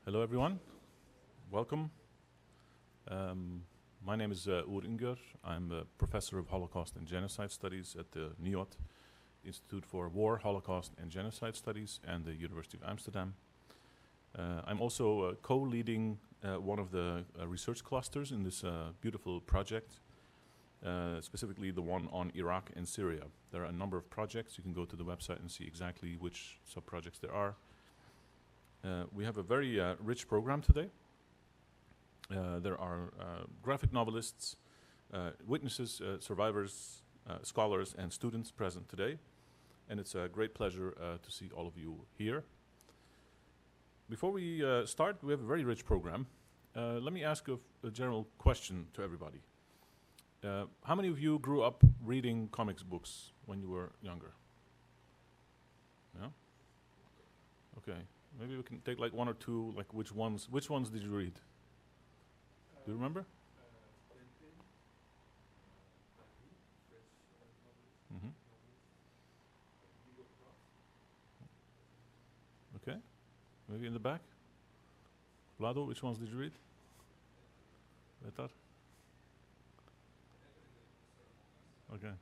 Hello, everyone. Welcome. My name is Uğur Üngör. I'm a professor of Holocaust and Genocide Studies at the NIOT, Institute for War, Holocaust and Genocide Studies, and the University of Amsterdam. I'm also co-leading one of the research clusters in this beautiful project, specifically the one on Iraq and Syria. There are a number of projects. You can go to the website and see exactly which sub-projects there are. We have a very rich program today. There are graphic novelists, witnesses, survivors, scholars, and students present today. And it's a great pleasure to see all of you here. Before we start, we have a very rich program. Let me ask a general question to everybody. How many of you grew up reading comics books when you were younger? Yeah? Okay. Maybe we can take like one or two, like which ones did you read? Do you remember? Mm-hmm. Okay. Maybe in the back? Vlado, which ones did you read? Betar? Okay.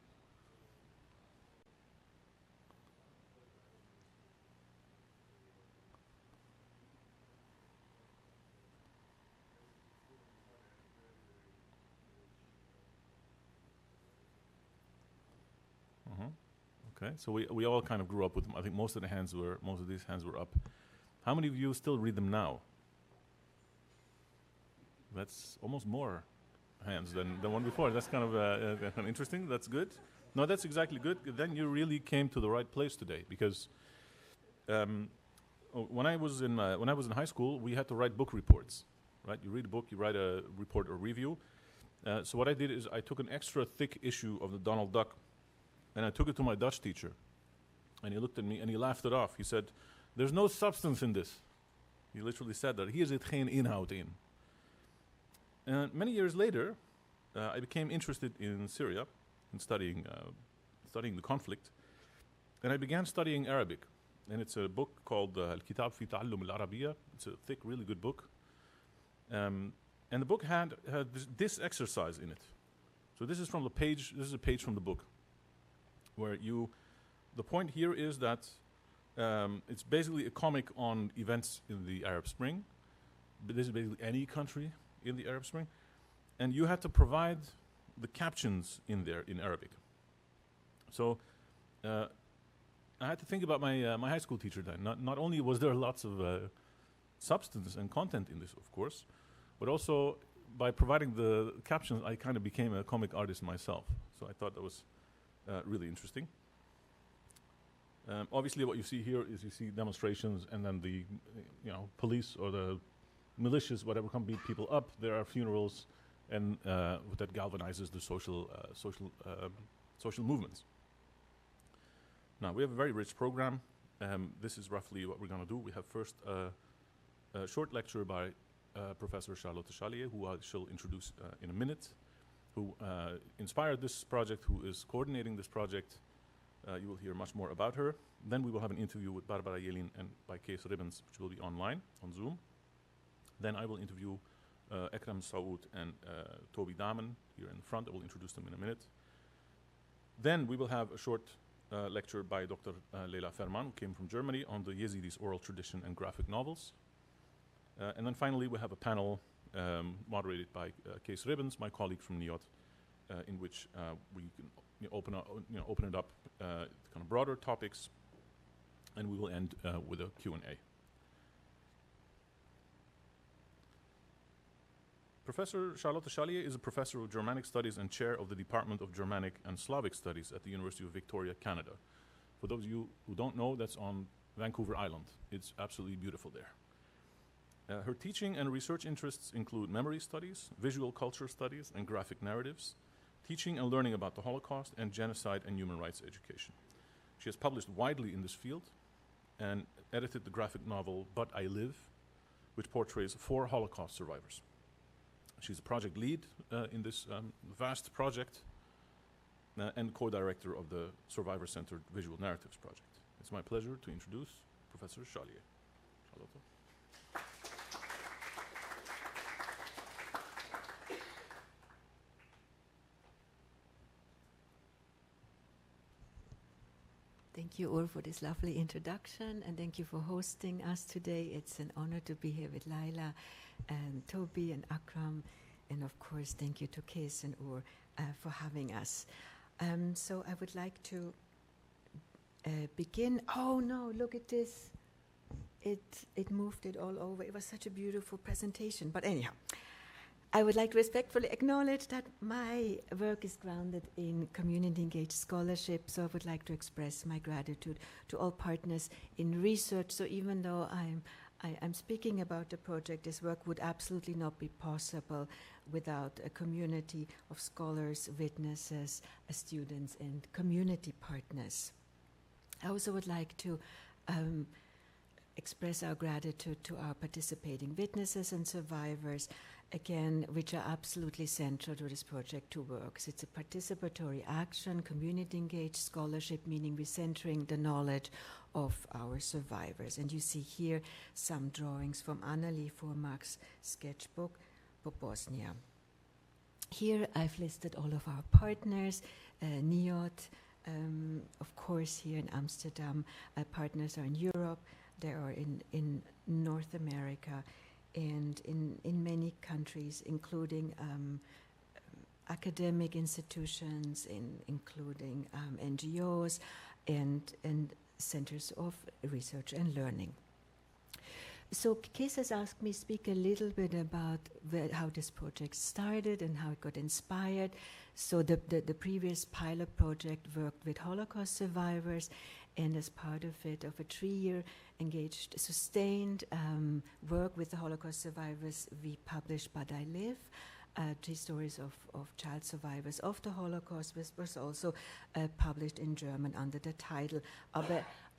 Okay, so we all kind of grew up with them. I think most of these hands were up. How many of you still read them now? That's almost more hands than the one before. That's kind of interesting. That's good. No, that's exactly good. Then you really came to the right place today, because when I was in high school, we had to write book reports. Right? You read a book, you write a report or review. So what I did is I took an extra thick issue of the Donald Duck, and I took it to my Dutch teacher, and he looked at me and he laughed it off. He said, "There's no substance in this." He literally said that. Hier zit geen inhoud in. And many years later, I became interested in Syria, in studying the conflict, and I began studying Arabic. And it's a book called Al-Kitab fi Ta'allum al-Arabiyya. It's a thick, really good book. And the book had this exercise in it. So this is from the page. This is a page from the book, where the point here is that it's basically a comic on events in the Arab Spring. But this is basically any country in the Arab Spring. And you had to provide the captions in there in Arabic. So I had to think about my high school teacher then. Not only was there lots of substance and content in this, of course, but also by providing the captions, I kind of became a comic artist myself. So I thought that was really interesting. Obviously, what you see here is you see demonstrations, and then the police or the militias, whatever, come beat people up. There are funerals, and that galvanizes the social movements. Now we have a very rich program. This is roughly what we're going to do. We have first a short lecture by Professor Charlotte Chalier, who I shall introduce in a minute, who inspired this project, who is coordinating this project. You will hear much more about her. Then we will have an interview with Barbara Jelin and by Kees Ribbens, which will be online, on Zoom. Then I will interview Ekrem Saoud and Toby Damen here in the front. I will introduce them in a minute. Then we will have a short lecture by Dr. Leila Ferman, who came from Germany, on the Yazidis' oral tradition and graphic novels. And then finally, we have a panel moderated by Kees Ribbens, my colleague from NIOT, in which we can open it up to kind of broader topics, and we will end with a Q&A. Professor Charlotte Chalier is a professor of Germanic Studies and chair of the Department of Germanic and Slavic Studies at the University of Victoria, Canada. For those of you who don't know, that's on Vancouver Island. It's absolutely beautiful there. Her teaching and research interests include memory studies, visual culture studies, and graphic narratives, teaching and learning about the Holocaust, and genocide and human rights education. She has published widely in this field and edited the graphic novel But I Live, which portrays 4 Holocaust survivors. She's a project lead in this vast project and co-director of the Survivor-Centered Visual Narratives Project. It's my pleasure to introduce Professor Chalier. Charlotte. Thank you, Ur, for this lovely introduction, and thank you for hosting us today. It's an honor to be here with Laila and Toby and Akram, and of course, thank you to Kees and Ur for having us. So I would like to begin. Oh no, look at this. It moved it all over. It was such a beautiful presentation. But anyhow, I would like to respectfully acknowledge that my work is grounded in community-engaged scholarship, so I would like to express my gratitude to all partners in research. So even though I'm speaking about the project, this work would absolutely not be possible without a community of scholars, witnesses, students, and community partners. I also would like to express our gratitude to our participating witnesses and survivors, again, which are absolutely central to this project to work. So it's a participatory action, community-engaged scholarship, meaning we're centering the knowledge of our survivors. And you see here some drawings from Annalie Formark's sketchbook for Bosnia. Here I've listed all of our partners, NIOT, of course here in Amsterdam, partners are in Europe, they are in North America, and in many countries, including academic institutions, including NGOs and centers of research and learning. So Kees has asked me to speak a little bit about how this project started and how it got inspired. So the previous pilot project worked with Holocaust survivors, and as part of it, of a 3-year engaged, sustained work with the Holocaust survivors, we published But I Live, 3 stories of child survivors of the Holocaust, which was also published in German under the title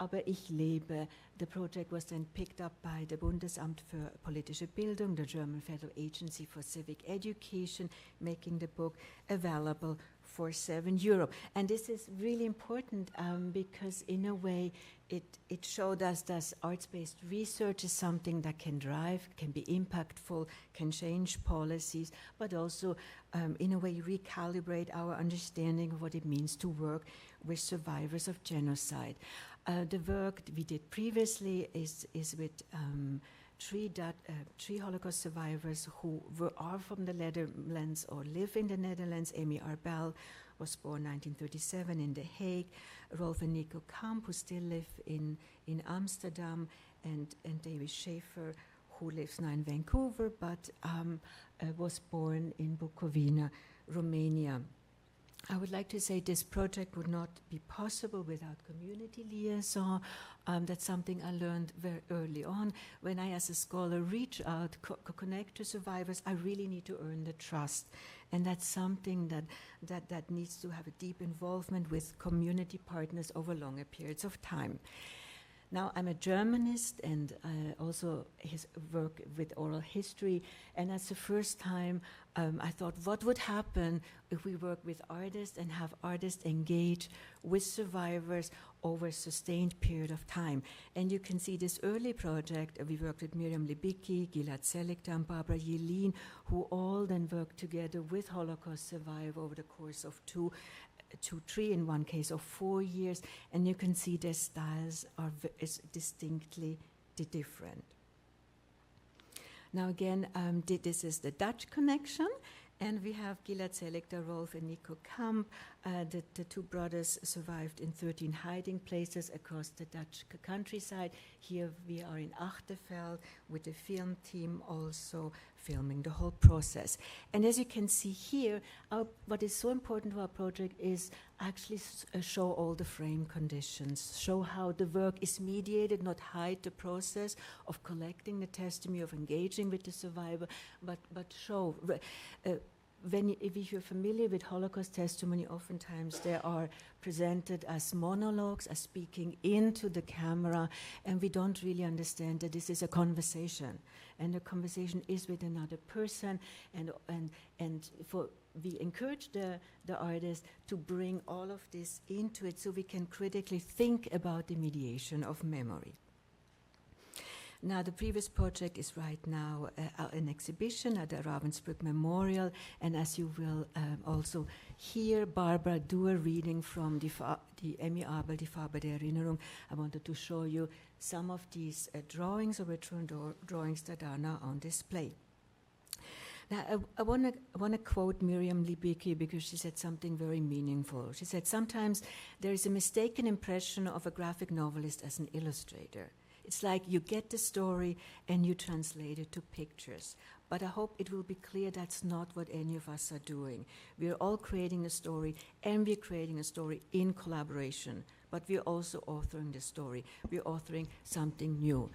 Aber ich lebe. The project was then picked up by the Bundesamt für politische Bildung, the German Federal Agency for Civic Education, making the book available for €7. And this is really important because in a way it showed us that arts-based research is something that can drive, can be impactful, can change policies, but also in a way recalibrate our understanding of what it means to work with survivors of genocide. The work we did previously is with 3 Holocaust survivors who are from the Netherlands or live in the Netherlands. Amy Arbel was born 1937 in The Hague. Rolf and Nico Kamp, who still live in Amsterdam, and David Schaefer, who lives now in Vancouver, but was born in Bukovina, Romania. I would like to say this project would not be possible without community liaison. That's something I learned very early on. When I, as a scholar, reach out, connect to survivors, I really need to earn the trust. And that's something that needs to have a deep involvement with community partners over longer periods of time. Now, I'm a Germanist and also his work with oral history. And that's the first time I thought, what would happen if we work with artists and have artists engage with survivors over a sustained period of time? And you can see this early project. We worked with Miriam Libicki, Gilad Seligtan, and Barbara Yelin, who all then worked together with Holocaust survivors over the course of 2, 3, in one case of 4 years, and you can see their styles is distinctly different. Now again, this is the Dutch connection, and we have Gilad Seligtan, Rolf and Nico Kamp. The 2 brothers survived in 13 hiding places across the Dutch countryside. Here we are in Achterveld with the film team also filming the whole process. And as you can see here, what is so important to our project is actually show all the frame conditions, show how the work is mediated, not hide the process of collecting the testimony, of engaging with the survivor, but show. If you're familiar with Holocaust testimony, oftentimes they are presented as monologues, as speaking into the camera, and we don't really understand that this is a conversation, and the conversation is with another person, and we encourage the artist to bring all of this into it so we can critically think about the mediation of memory. Now, the previous project is right now an exhibition at the Ravensbrück Memorial, and as you will also hear Barbara do a reading from die Emmy Abel, Die Farbe der Erinnerung, I wanted to show you some of these drawings, original drawings that are now on display. Now, I want to quote Miriam Libicki because she said something very meaningful. She said, sometimes there is a mistaken impression of a graphic novelist as an illustrator. It's like you get the story and you translate it to pictures. But I hope it will be clear that's not what any of us are doing. We're all creating a story, and we're creating a story in collaboration. But we're also authoring the story. We're authoring something new.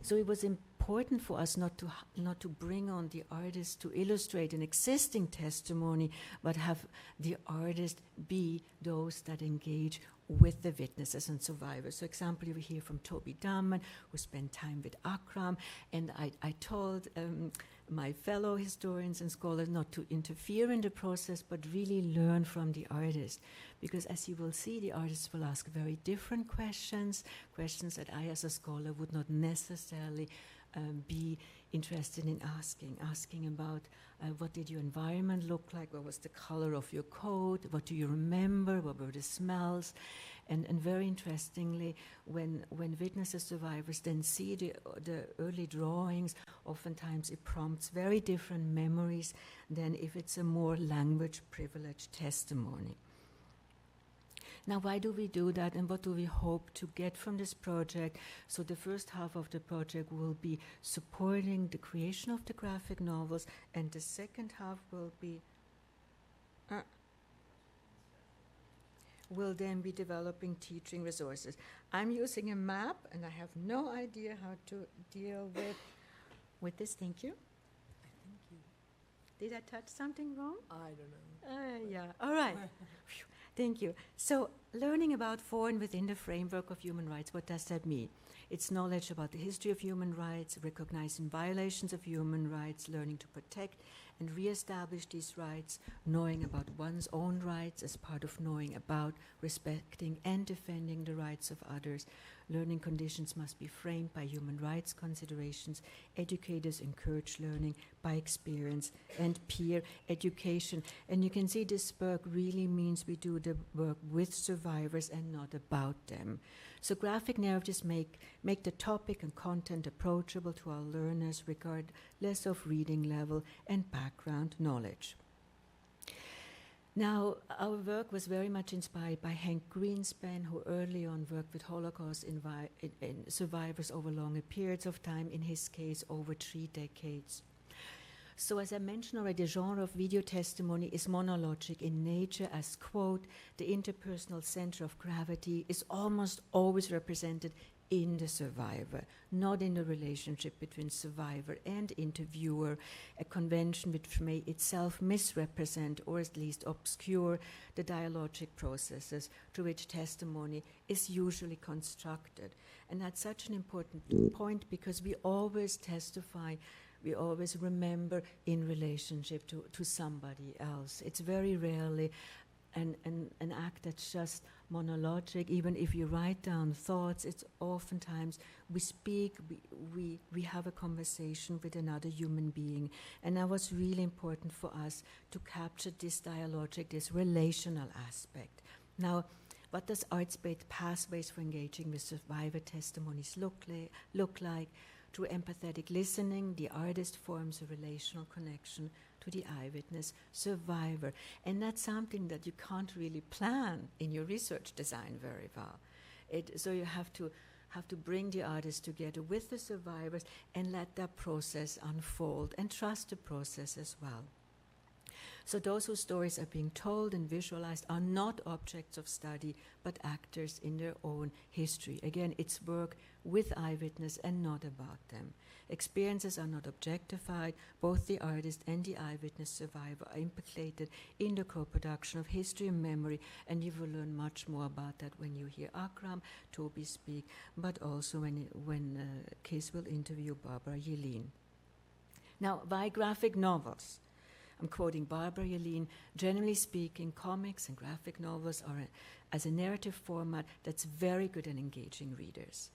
So it was important for us not to bring on the artist to illustrate an existing testimony, but have the artist be those that engage with the witnesses and survivors. So example, we hear from Toby Damman, who spent time with Akram, and I told my fellow historians and scholars not to interfere in the process, but really learn from the artist. Because as you will see, the artists will ask very different questions that I as a scholar would not necessarily be interested in asking about what did your environment look like, what was the color of your coat, what do you remember, what were the smells, and very interestingly, when witnesses, survivors then see the early drawings, oftentimes it prompts very different memories than if it's a more language privileged testimony. Now, why do we do that, and what do we hope to get from this project? So the first half of the project will be supporting the creation of the graphic novels, and the second half will then be developing teaching resources. I'm using a map, and I have no idea how to deal with this. Thank you. Thank you. Did I touch something wrong? I don't know. Yeah, all right. Thank you. So, learning about for and within the framework of human rights, what does that mean? It's knowledge about the history of human rights, recognizing violations of human rights, learning to protect and reestablish these rights, knowing about one's own rights as part of knowing about, respecting, and defending the rights of others. Learning conditions must be framed by human rights considerations. Educators encourage learning by experience and peer education. And you can see this work really means we do the work with survivors and not about them. So graphic narratives make the topic and content approachable to our learners regardless of reading level and background knowledge. Now, our work was very much inspired by Hank Greenspan, who early on worked with Holocaust survivors over longer periods of time, in his case, over 3 decades. So as I mentioned already, the genre of video testimony is monologic in nature as, quote, the interpersonal center of gravity is almost always represented in the survivor, not in the relationship between survivor and interviewer, a convention which may itself misrepresent or at least obscure the dialogic processes through which testimony is usually constructed. And that's such an important point because we always testify, we always remember in relationship to somebody else. It's very rarely an act that's just monologic. Even if you write down thoughts, it's oftentimes we speak, we have a conversation with another human being. And that was really important for us to capture this dialogic, this relational aspect. Now, what does arts-based pathways for engaging with survivor testimonies look like? Through empathetic listening, the artist forms a relational connection to the eyewitness survivor. And that's something that you can't really plan in your research design very well. So you have to bring the artist together with the survivors and let that process unfold and trust the process as well. So those whose stories are being told and visualized are not objects of study, but actors in their own history. Again, it's work with eyewitness and not about them. Experiences are not objectified. Both the artist and the eyewitness survivor are implicated in the co-production of history and memory, and you will learn much more about that when you hear Akram, Toby speak, but also when Kees will interview Barbara Yelin. Now, why graphic novels? I'm quoting Barbara Yelin. Generally speaking, comics and graphic novels are as a narrative format that's very good at engaging readers.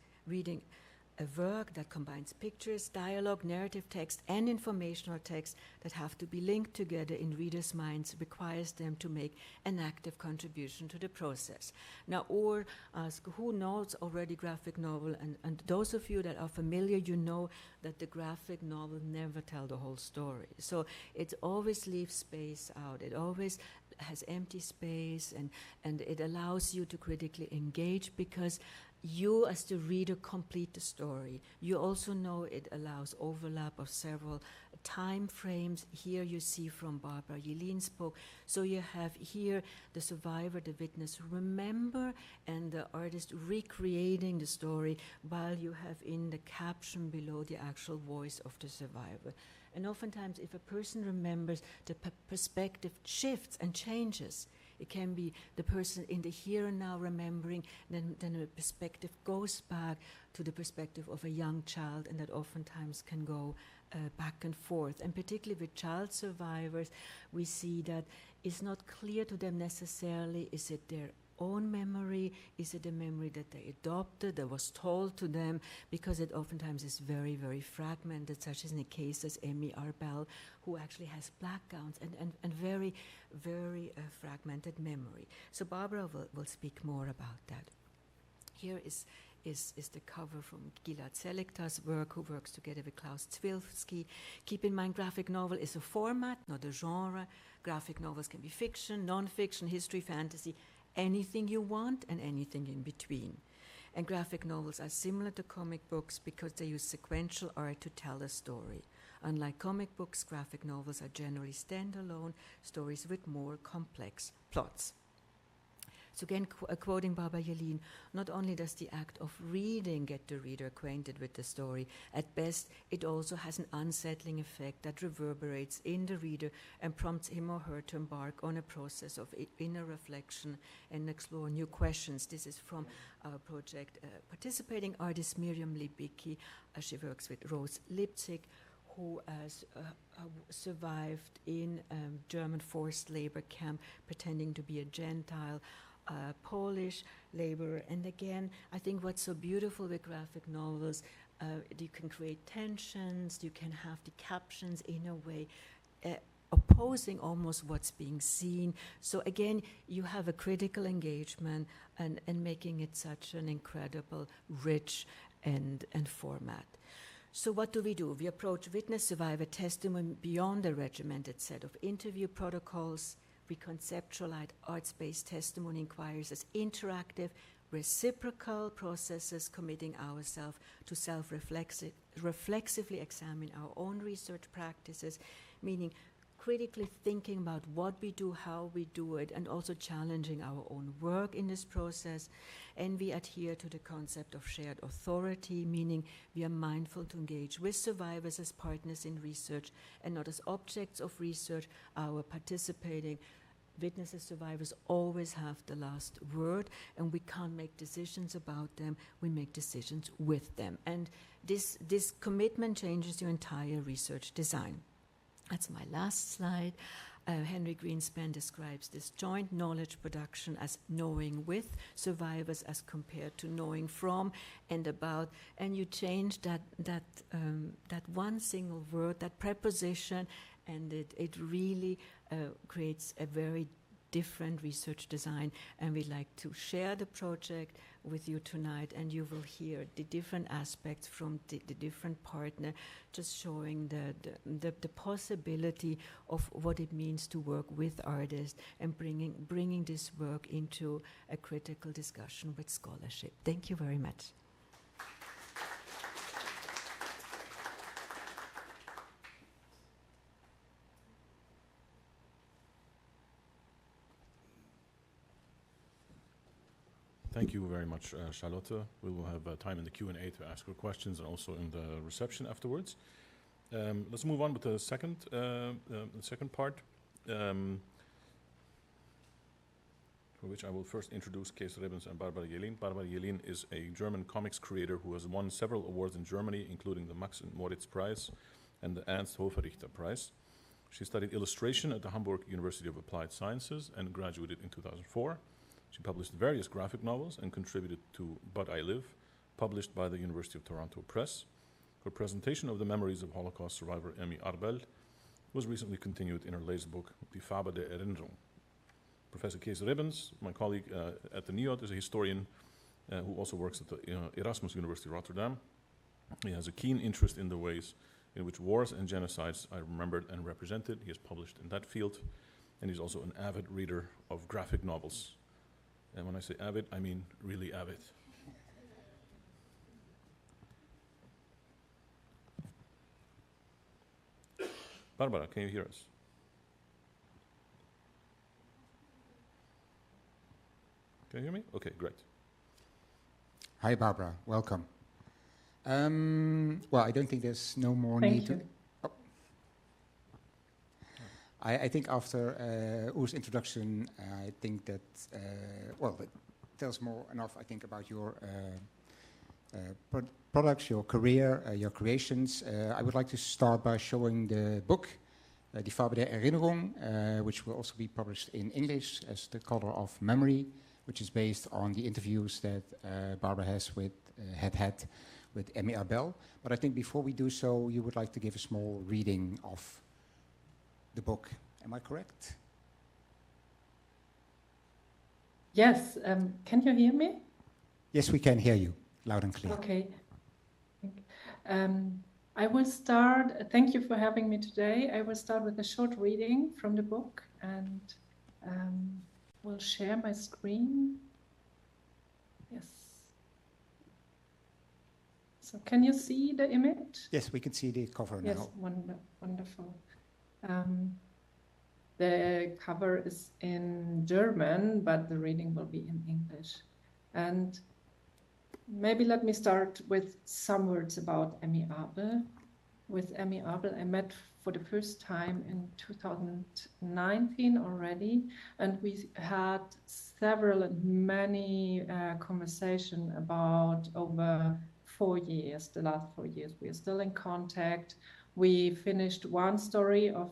a work that combines pictures, dialogue, narrative text, and informational text that have to be linked together in readers' minds requires them to make an active contribution to the process. Now, or ask who knows already graphic novel, and those of you that are familiar, you know that the graphic novel never tell the whole story. So it always leaves space out. It always has empty space, and it allows you to critically engage because you as the reader complete the story. You also know it allows overlap of several time frames. Here you see from Barbara Jelin's book. So you have here the survivor, the witness remember, and the artist recreating the story, while you have in the caption below the actual voice of the survivor. And oftentimes if a person remembers, the perspective shifts and changes. It can be the person in the here and now remembering, then the perspective goes back to the perspective of a young child, and that oftentimes can go back and forth. And particularly with child survivors, we see that it's not clear to them necessarily, is it their own memory, is it a memory that they adopted, that was told to them, because it oftentimes is very, very fragmented, such as in the case as Amy Arbel, who actually has black gowns and very, very fragmented memory. So Barbara will speak more about that. Here is the cover from Gilad Selektar's work, who works together with Klaus Zwilski. Keep in mind, graphic novel is a format, not a genre. Graphic novels can be fiction, non-fiction, history, fantasy, anything you want and anything in between. And graphic novels are similar to comic books because they use sequential art to tell a story. Unlike comic books, graphic novels are generally standalone stories with more complex plots. So again, quoting Barbara Jelin, not only does the act of reading get the reader acquainted with the story, at best it also has an unsettling effect that reverberates in the reader and prompts him or her to embark on a process of inner reflection and explore new questions. This is from our project participating artist Miriam Libicki. She works with Rose Lipzig, who has survived in German forced labor camp pretending to be a Gentile, Polish laborer. And again, I think what's so beautiful with graphic novels, you can create tensions, you can have the captions in a way opposing almost what's being seen. So again, you have a critical engagement and making it such an incredible, rich and format. So what do? We approach witness survivor testimony beyond a regimented set of interview protocols. We conceptualize arts-based testimony inquiries as interactive, reciprocal processes, committing ourselves to reflexively examine our own research practices, meaning critically thinking about what we do, how we do it, and also challenging our own work in this process. And we adhere to the concept of shared authority, meaning we are mindful to engage with survivors as partners in research and not as objects of research. Our participating witnesses, survivors always have the last word, and we can't make decisions about them, we make decisions with them. And this commitment changes your entire research design. That's my last slide. Henry Greenspan describes this joint knowledge production as knowing with survivors as compared to knowing from and about. And you change that one single word, that preposition, and it really creates a very different research design. And we'd like to share the project with you tonight, and you will hear the different aspects from the different partner, just showing the possibility of what it means to work with artists and bringing this work into a critical discussion with scholarship. Thank you very much. Thank you very much, Charlotte. We will have time in the Q&A to ask your questions and also in the reception afterwards. Let's move on with the second part, for which I will first introduce Kees Ribbens and Barbara Jelin. Barbara Jelin is a German comics creator who has won several awards in Germany, including the Max and Moritz Prize and the Ernst Hoferichter Prize. She studied illustration at the Hamburg University of Applied Sciences and graduated in 2004. She published various graphic novels and contributed to But I Live, published by the University of Toronto Press. Her presentation of the memories of Holocaust survivor Emmy Arbel was recently continued in her latest book, Die Farbe der Erinnerung. Professor Kees Ribbens, my colleague at the NIOD, is a historian who also works at the Erasmus University Rotterdam. He has a keen interest in the ways in which wars and genocides are remembered and represented. He has published in that field, and he's also an avid reader of graphic novels. And when I say avid, I mean really avid. Barbara, can you hear us? Can you hear me? Okay, great. Hi, Barbara. Welcome. Well, I don't think there's no more need to... Oh. I think after Oer's introduction, I think that, well, that tells more enough, I think, about your products, your career, your creations. I would like to start by showing the book, Die Farbe der Erinnerung, which will also be published in English as The Color of Memory, which is based on the interviews that Barbara has had with Emmy Arbel. But I think before we do so, you would like to give a small reading of the book. Am I correct? Yes, can you hear me? Yes, we can hear you, loud and clear. Okay. I will start, thank you for having me today. I will start with a short reading from the book and will share my screen. Yes. So can you see the image? Yes, we can see the cover Yes, now. wonderful. The cover is in German, but the reading will be in English. And maybe let me start with some words about Emmy Arbel. With Emmy Arbel, I met for the first time in 2019 already, and we had several and many conversations about over 4 years, the last 4 years. We are still in contact. We finished one story of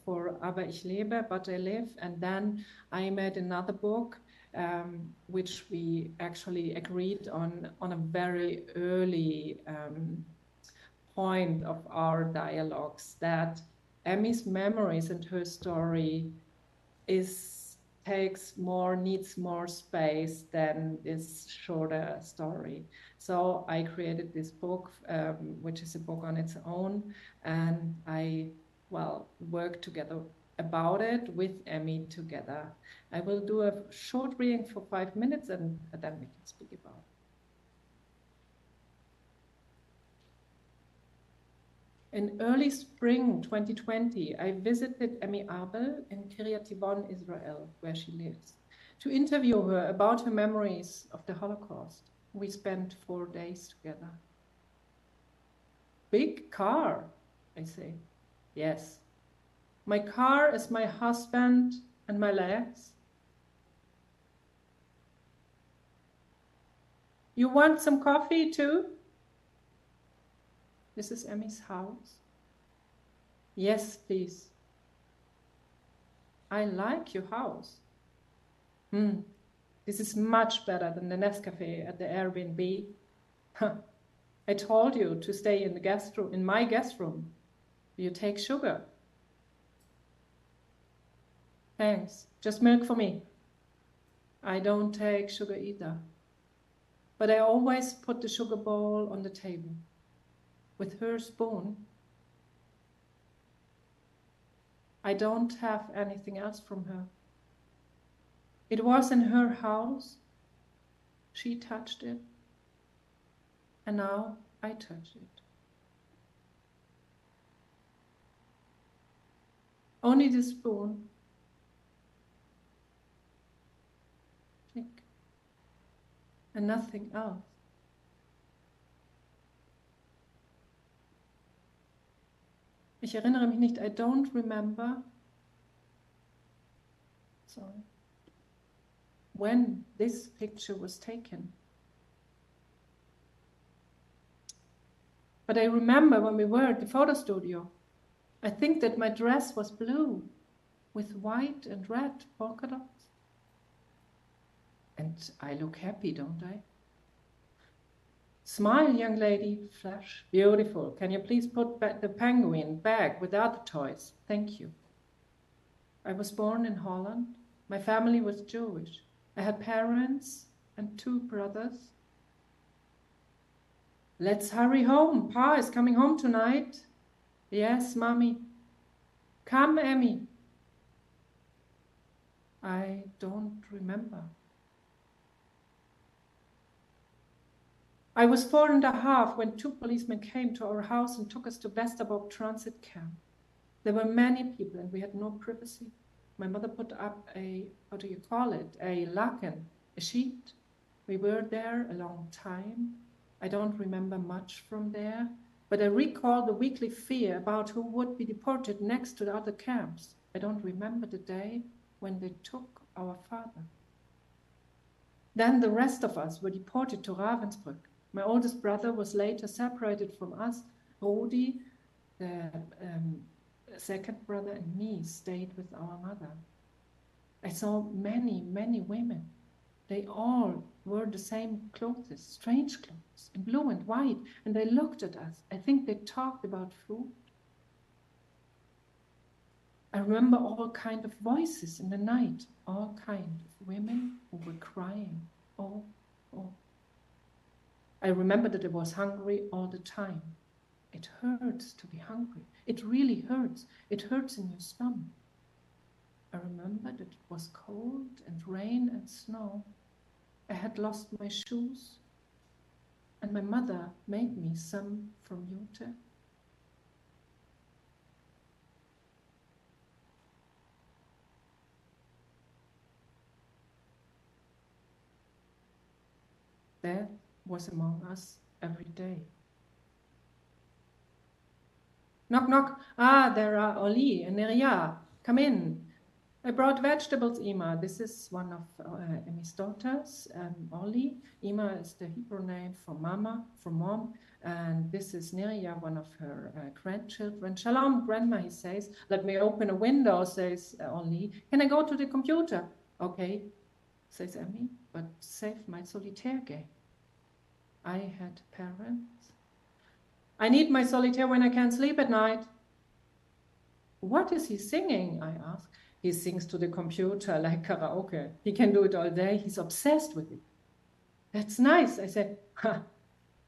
for Aber ich lebe, but I live, and then I made another book which we actually agreed on a very early point of our dialogues, that Emmy's memories and her story needs more space than this shorter story. So I created this book, which is a book on its own, and I, worked together about it with Emmy together. I will do a short reading for 5 minutes and then we can speak about it. In early spring 2020, I visited Emmy Arbel in Kiryat Tivon, Israel, where she lives, to interview her about her memories of the Holocaust. We spent 4 days together. Big car, I say. Yes. My car is my husband and my legs. You want some coffee too? This is Emmy's house. Yes, please. I like your house. This is much better than the Nescafe at the Airbnb. I told you to stay in the guest room, in my guest room. You take sugar. Thanks. Just milk for me. I don't take sugar either. But I always put the sugar bowl on the table with her spoon. I don't have anything else from her. It was in her house. She touched it. And now I touch it. Only the spoon. Click. And nothing else. Ich erinnere mich nicht, I don't remember. Sorry. When this picture was taken. But I remember when we were at the photo studio. I think that my dress was blue with white and red polka dots. And I look happy, don't I? Smile, young lady. Flash. Beautiful. Can you please put back the penguin back with the other toys? Thank you. I was born in Holland. My family was Jewish. I had parents and 2 brothers. Let's hurry home. Pa is coming home tonight. Yes, Mommy. Come, Emmy. I don't remember. I was 4.5 when 2 policemen came to our house and took us to Westerbork transit camp. There were many people and we had no privacy. My mother put up a, what do you call it, a laken, a sheet. We were there a long time. I don't remember much from there, but I recall the weekly fear about who would be deported next to the other camps. I don't remember the day when they took our father. Then the rest of us were deported to Ravensbrück. My oldest brother was later separated from us. Rudi, the second brother, and me stayed with our mother. I saw many, many women. They all wore the same clothes, strange clothes, in blue and white, and they looked at us. I think they talked about food. I remember all kind of voices in the night, all kind of women who were crying. Oh, oh. I remember that I was hungry all the time. It hurts to be hungry. It really hurts. It hurts in your stomach. I remember that it was cold and rain and snow. I had lost my shoes, and my mother made me some from Jute. Death was among us every day. Knock, knock. Ah, there are Oli and Neria. Come in. I brought vegetables, Ima. This is one of Emmy's daughters, Oli. Ima is the Hebrew name for mama, for mom. And this is Neria, one of her grandchildren. Shalom, grandma, he says. Let me open a window, says Oli. Can I go to the computer? Okay, says Emmy, but save my solitaire game. I had parents. I need my solitaire when I can't sleep at night. What is he singing? I ask. He sings to the computer like karaoke. He can do it all day. He's obsessed with it. That's nice. I said, ha,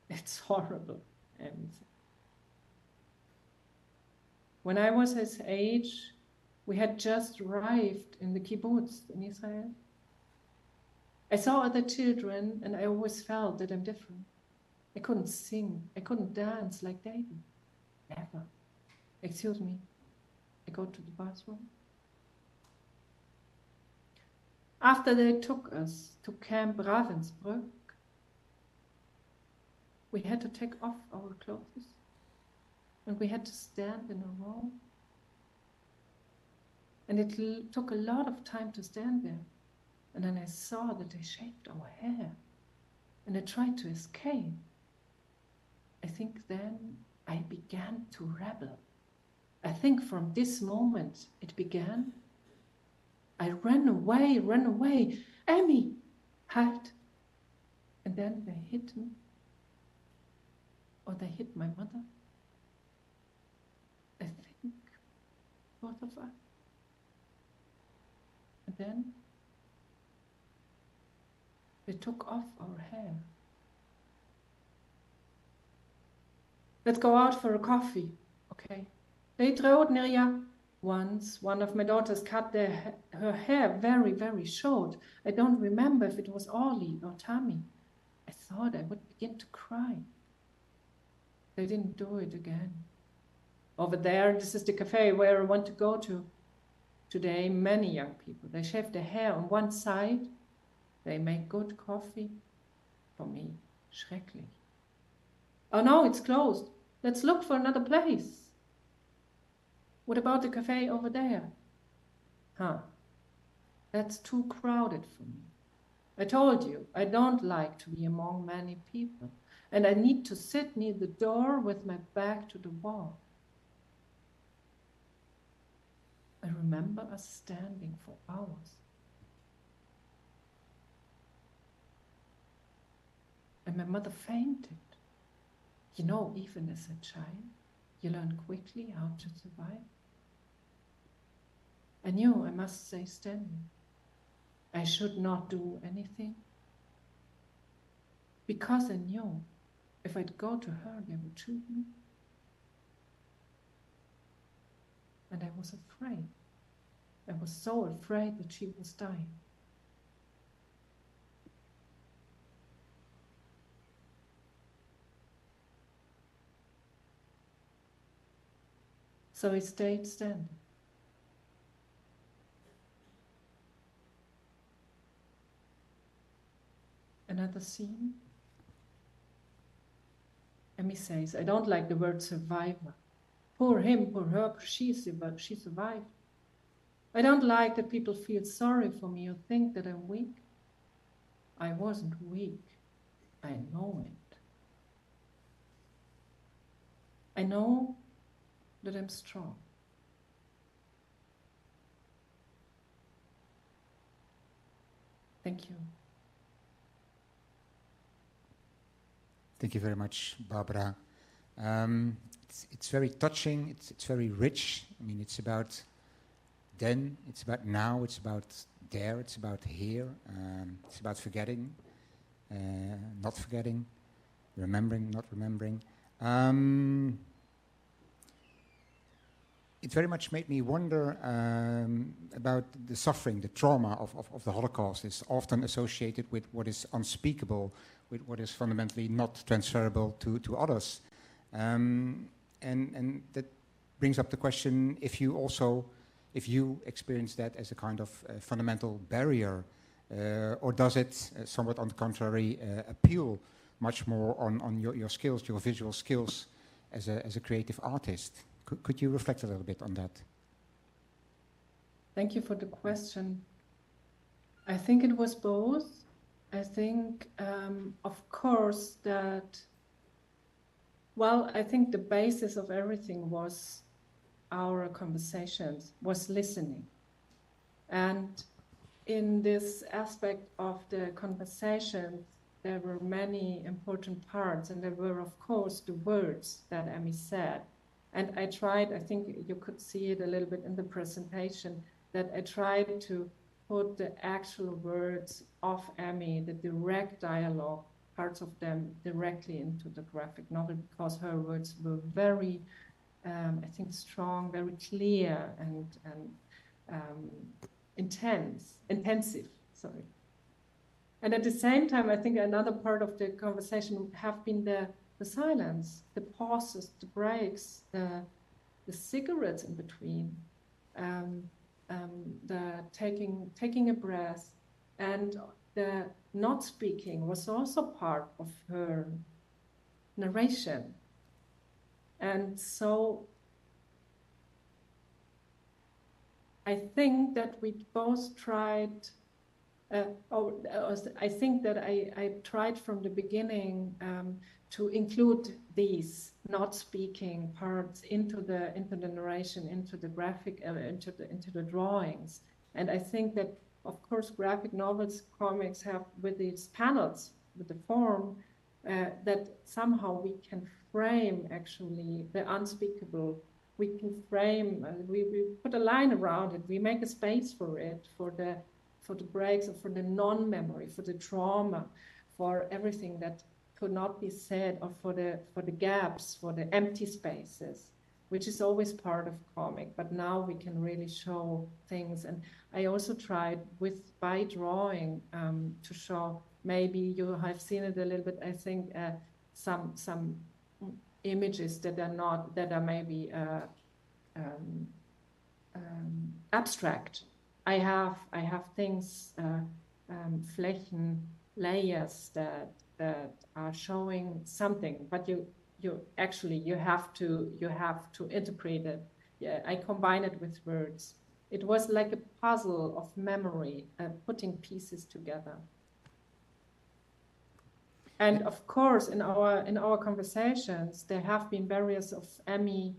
it's horrible. And when I was his age, we had just arrived in the kibbutz in Israel. I saw other children and I always felt that I'm different. I couldn't sing. I couldn't dance like they do. Never. Excuse me. I go to the bathroom. After they took us to Camp Ravensbrück, we had to take off our clothes and we had to stand in a row. And it took a lot of time to stand there. And then I saw that they shaved our hair and I tried to escape. I think then I began to rebel. I think from this moment it began. I ran away. Emmy, hide. And then they hit me. Or they hit my mother. I think both of us. And then they took off our hair. Let's go out for a coffee. Okay. Leitraut, Neria. Once, one of my daughters cut her hair very, very short. I don't remember if it was Orly or Tammy. I thought I would begin to cry. They didn't do it again. Over there, this is the cafe where I want to go to. Today, many young people, they shave their hair on one side. They make good coffee. For me, schrecklich. Oh no, it's closed. Let's look for another place. What about the cafe over there? Huh, that's too crowded for me. I told you, I don't like to be among many people, and I need to sit near the door with my back to the wall. I remember us standing for hours. And my mother fainted. You know, even as a child, you learn quickly how to survive. I knew I must stay standing. I should not do anything. Because I knew if I'd go to her, they would shoot me. And I was afraid. I was so afraid that she was dying. So I stayed standing. Another scene. Emmy says, I don't like the word survivor. Poor him, poor her, she survived. I don't like that people feel sorry for me or think that I'm weak. I wasn't weak. I know it. I know that I'm strong. Thank you. Thank you very much, Barbara. It's very touching, it's very rich. I mean, it's about then, it's about now, it's about there, it's about here. It's about forgetting, not forgetting, remembering, not remembering. It very much made me wonder about the suffering, the trauma of the Holocaust. It's often associated with what is unspeakable, with what is fundamentally not transferable to others. And that brings up the question, if you experience that as a kind of fundamental barrier, or does it, somewhat on the contrary, appeal much more on your skills, your visual skills as a creative artist? Could you reflect a little bit on that? Thank you for the question. I think it was both. I think, of course, that, well, I think the basis of everything was our conversations, was listening. And in this aspect of the conversation, there were many important parts, and there were, of course, the words that Emmy said. And I tried, I think you could see it a little bit in the presentation, that I tried to put the actual words of Emmy, the direct dialogue, parts of them directly into the graphic novel, because her words were very, I think, strong, very clear, and intensive, sorry. And at the same time, I think another part of the conversation have been the silence, the pauses, the breaks, the cigarettes in between, the taking a breath, and the not speaking was also part of her narration. And so I think that we both tried, I think that I tried from the beginning to include these not speaking parts into the narration, into the graphic, into the drawings. And I think that, of course, graphic novels, comics have with these panels, with the form, that somehow we can frame actually the unspeakable. We can frame, we put a line around it. We make a space for it, for the breaks, or for the non-memory, for the trauma, for everything that could not be said, or for the gaps, for the empty spaces, which is always part of comic. But now we can really show things. And I also tried by drawing to show, maybe you have seen it a little bit, I think, some images that are maybe abstract. I have things, Flächen, layers that are showing something, but you have to interpret it. Yeah, I combine it with words. It was like a puzzle of memory, putting pieces together. And of course, in our conversations, there have been barriers of Emmy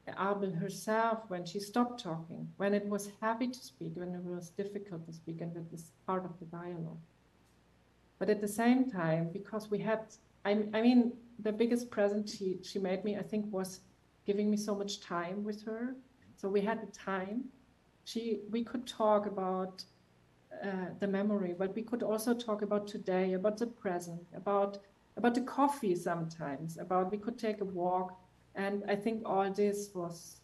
Abel herself when she stopped talking, when it was heavy to speak, when it was difficult to speak, and that is part of the dialogue. But at the same time, because we had, I mean, the biggest present she made me, I think, was giving me so much time with her. So we had the time. We could talk about the memory, but we could also talk about today, about the present, about the coffee sometimes, about we could take a walk. And I think all this was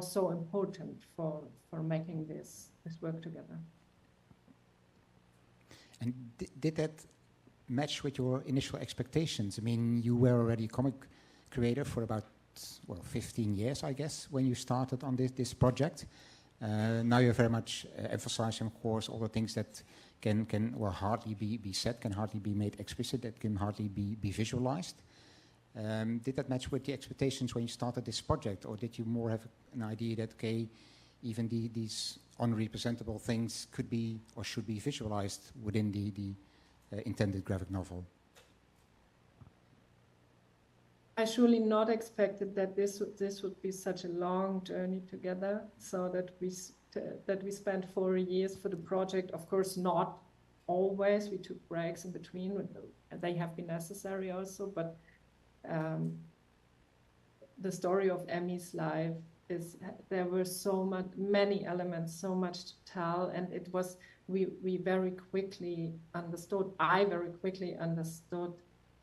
so important for making this work together. And did that match with your initial expectations? I mean, you were already a comic creator for about, 15 years, I guess, when you started on this project. Now you're very much emphasizing, of course, all the things that can hardly be said, can hardly be made explicit, that can hardly be visualized. Did that match with the expectations when you started this project, or did you more have an idea that, okay, even these unrepresentable things could be or should be visualized within the intended graphic novel? I surely not expected that this would be such a long journey together, so that we spent 4 years for the project. Of course, not always. We took breaks in between, and they have been necessary also. But the story of Emmy's life there were many elements, so much to tell, and it was we very quickly understood. I very quickly understood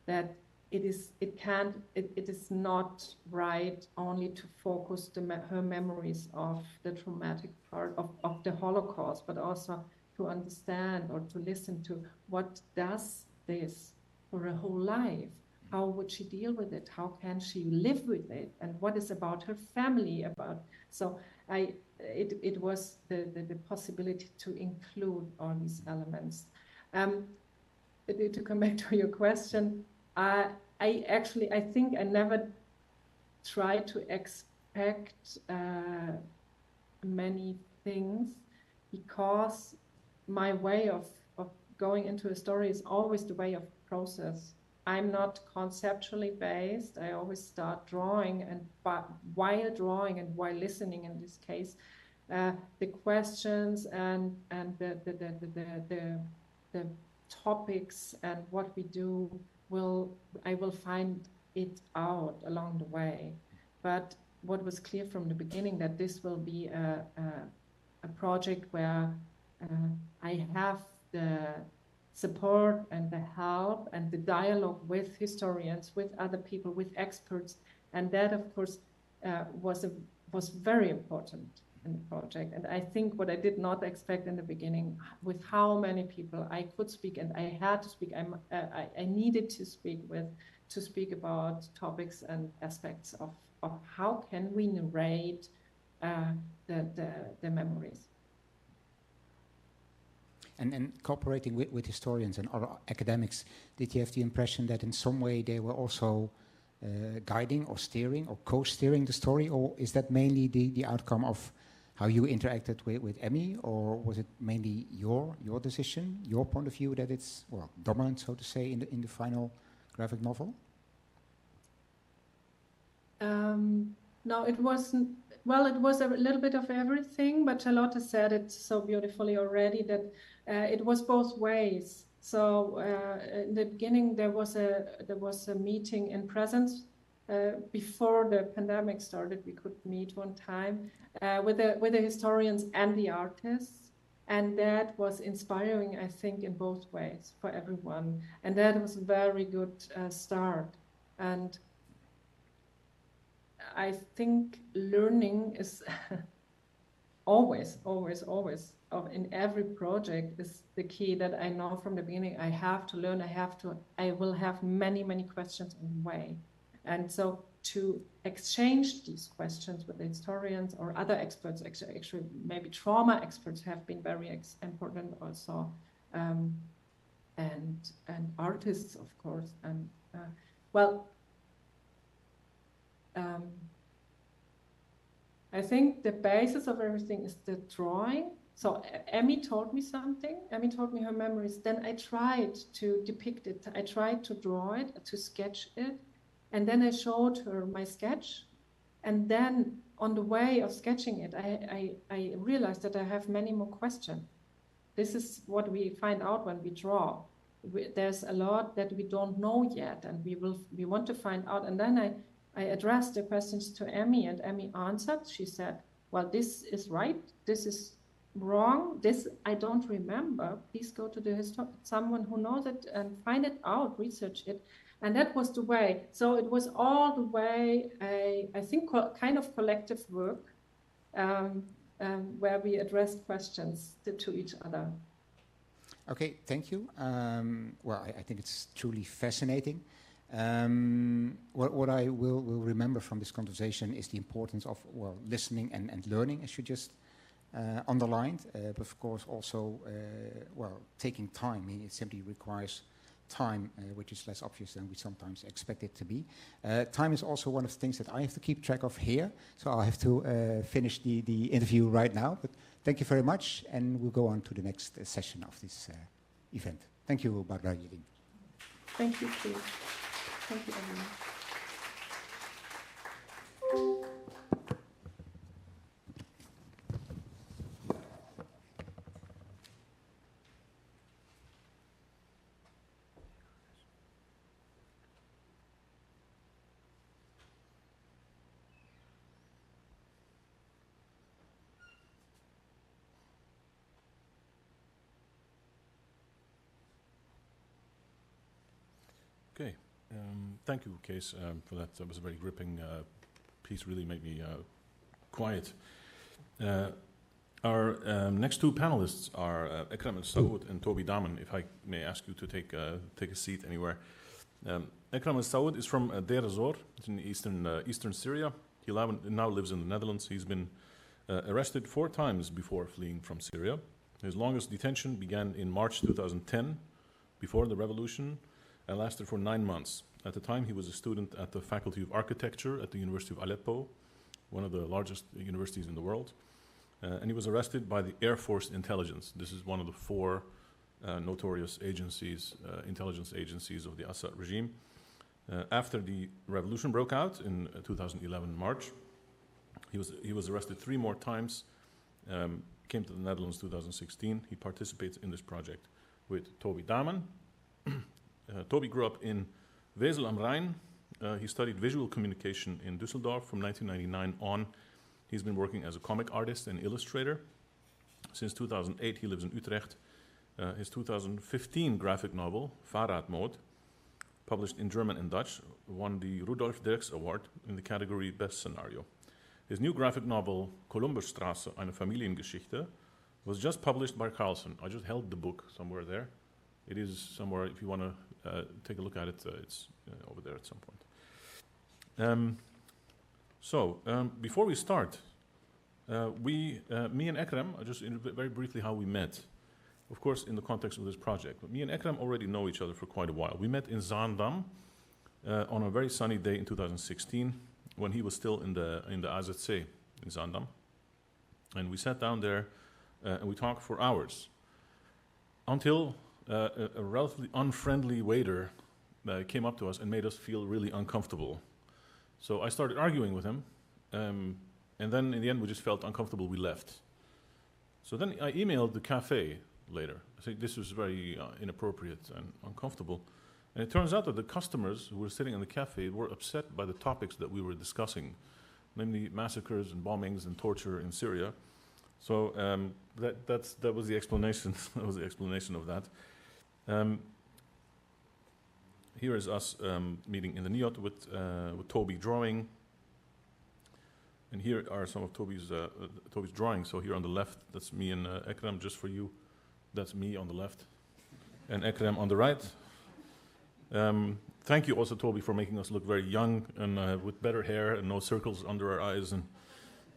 that it is not right only to focus her memories of the traumatic part of the Holocaust, but also to understand or to listen to what does this for her whole life. How would she deal with it? How can she live with it? And what is about her family about? So it was the possibility to include all these elements. To come back to your question, I think I never tried to expect many things, because my way of going into a story is always the way of process. I'm not conceptually based. I always start drawing, and while drawing and while listening, in this case, the questions and the topics and what we do I will find it out along the way. But what was clear from the beginning, that this will be a project where I have the support and the help and the dialogue with historians, with other people, with experts, and that, of course, was very important in the project. And I think what I did not expect in the beginning, with how many people I could speak, and I had to speak, I needed to speak about topics and aspects of how can we narrate the memories. And cooperating with historians and other academics, did you have the impression that in some way they were also guiding or steering or co-steering the story, or is that mainly the outcome of how you interacted with Emmy, or was it mainly your decision, your point of view, that it's dominant, so to say, in the final graphic novel? No, it wasn't. Well, it was a little bit of everything, but Charlotte said it so beautifully already that it was both ways. So in the beginning, there was a meeting in presence. Before the pandemic started, we could meet one time with the historians and the artists, and that was inspiring, I think, in both ways for everyone. And that was a very good start. And I think learning is always in every project is the key, that I know from the beginning. I have to learn. I will have many questions on the way, and so to exchange these questions with the historians or other experts, actually maybe trauma experts have been very important also, and artists, of course, and I think the basis of everything is the drawing. So Emmy told me something. Emmy told me her memories. Then I tried to depict it. I tried to draw it, to sketch it. And then I showed her my sketch. And then on the way of sketching it, I realized that I have many more questions. This is what we find out when we draw. there's a lot that we don't know yet, and we want to find out. And then I addressed the questions to Emmy, and Emmy answered. She said, well, this is right, this is wrong, this I don't remember. Please go to someone who knows it and find it out, research it. And that was the way. So it was all the way, I think, kind of collective work, where we addressed questions to each other. Okay, thank you. Well, I think it's truly fascinating. What I will remember from this conversation is the importance of, well, listening and learning, as you just underlined, but of course also, well, taking time. It simply requires time, which is less obvious than we sometimes expect it to be. Time is also one of the things that I have to keep track of here, so I'll have to finish the interview right now. But thank you very much, and we'll go on to the next session of this event. Thank you, Barbara Jelling. Thank you, Kees. Thank you, everyone. Okay, thank you, Kees, for that. That was a very gripping piece, really made me quiet. Our next two panelists are Ekrem El-Saoud and Toby Damen, if I may ask you to take a seat anywhere. Ekrem El-Saoud is from Deir ez-Zor, it's in eastern Syria. He now lives in the Netherlands. He's been arrested 4 times before fleeing from Syria. His longest detention began in March 2010, before the revolution, and lasted for 9 months. At the time, he was a student at the Faculty of Architecture at the University of Aleppo, one of the largest universities in the world. And he was arrested by the Air Force Intelligence. This is one of the 4 notorious agencies, intelligence agencies of the Assad regime. After the revolution broke out in 2011 March, he was arrested 3 more times, came to the Netherlands 2016. He participates in this project with Toby Damen. Toby grew up in Wesel am Rhein. He studied visual communication in Düsseldorf from 1999 on. He's been working as a comic artist and illustrator. Since 2008, he lives in Utrecht. His 2015 graphic novel, Fahrradmode, published in German and Dutch, won the Rudolf Dirks Award in the category Best Scenario. His new graphic novel, Columbusstraße, eine Familiengeschichte, was just published by Carlsen. I just held the book somewhere there. It is somewhere, if you want to take a look at it, it's over there at some point. Before we start, me and Ekrem, just very briefly how we met. Of course, in the context of this project. But me and Ekrem already know each other for quite a while. We met in Zaandam on a very sunny day in 2016 when he was still in the AZC in Zaandam. And we sat down there and we talked for hours until a relatively unfriendly waiter came up to us and made us feel really uncomfortable. So I started arguing with him, and then in the end we just felt uncomfortable, we left. So then I emailed the cafe later. I said this was very inappropriate and uncomfortable. And it turns out that the customers who were sitting in the cafe were upset by the topics that we were discussing, namely massacres and bombings and torture in Syria. So that was the explanation. That was the explanation of that. Here is us meeting in the NIOT with Toby drawing. And here are some of Toby's drawings. So here on the left, that's me and Ekrem, just for you. That's me on the left. And Ekrem on the right. Thank you also, Toby, for making us look very young and with better hair and no circles under our eyes and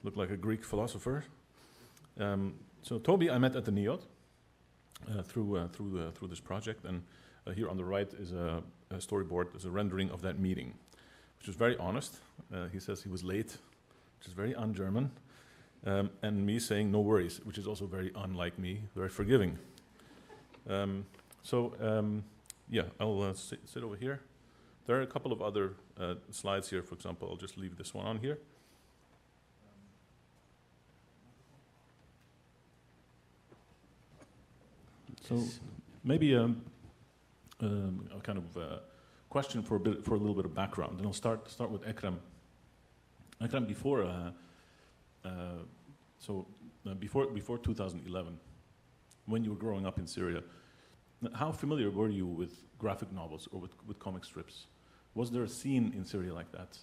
look like a Greek philosopher. So Toby I met at the NIOT through this project, and here on the right is a storyboard, there's a rendering of that meeting, which was very honest. He says he was late, which is very un-German, and me saying no worries, which is also very unlike me, very forgiving. Yeah, I'll sit over here. There are a couple of other slides here. For example, I'll just leave this one on here. So maybe a kind of question for a little bit of background. And I'll start with Ekrem. Ekrem, before 2011, when you were growing up in Syria, how familiar were you with graphic novels or with comic strips? Was there a scene in Syria like that?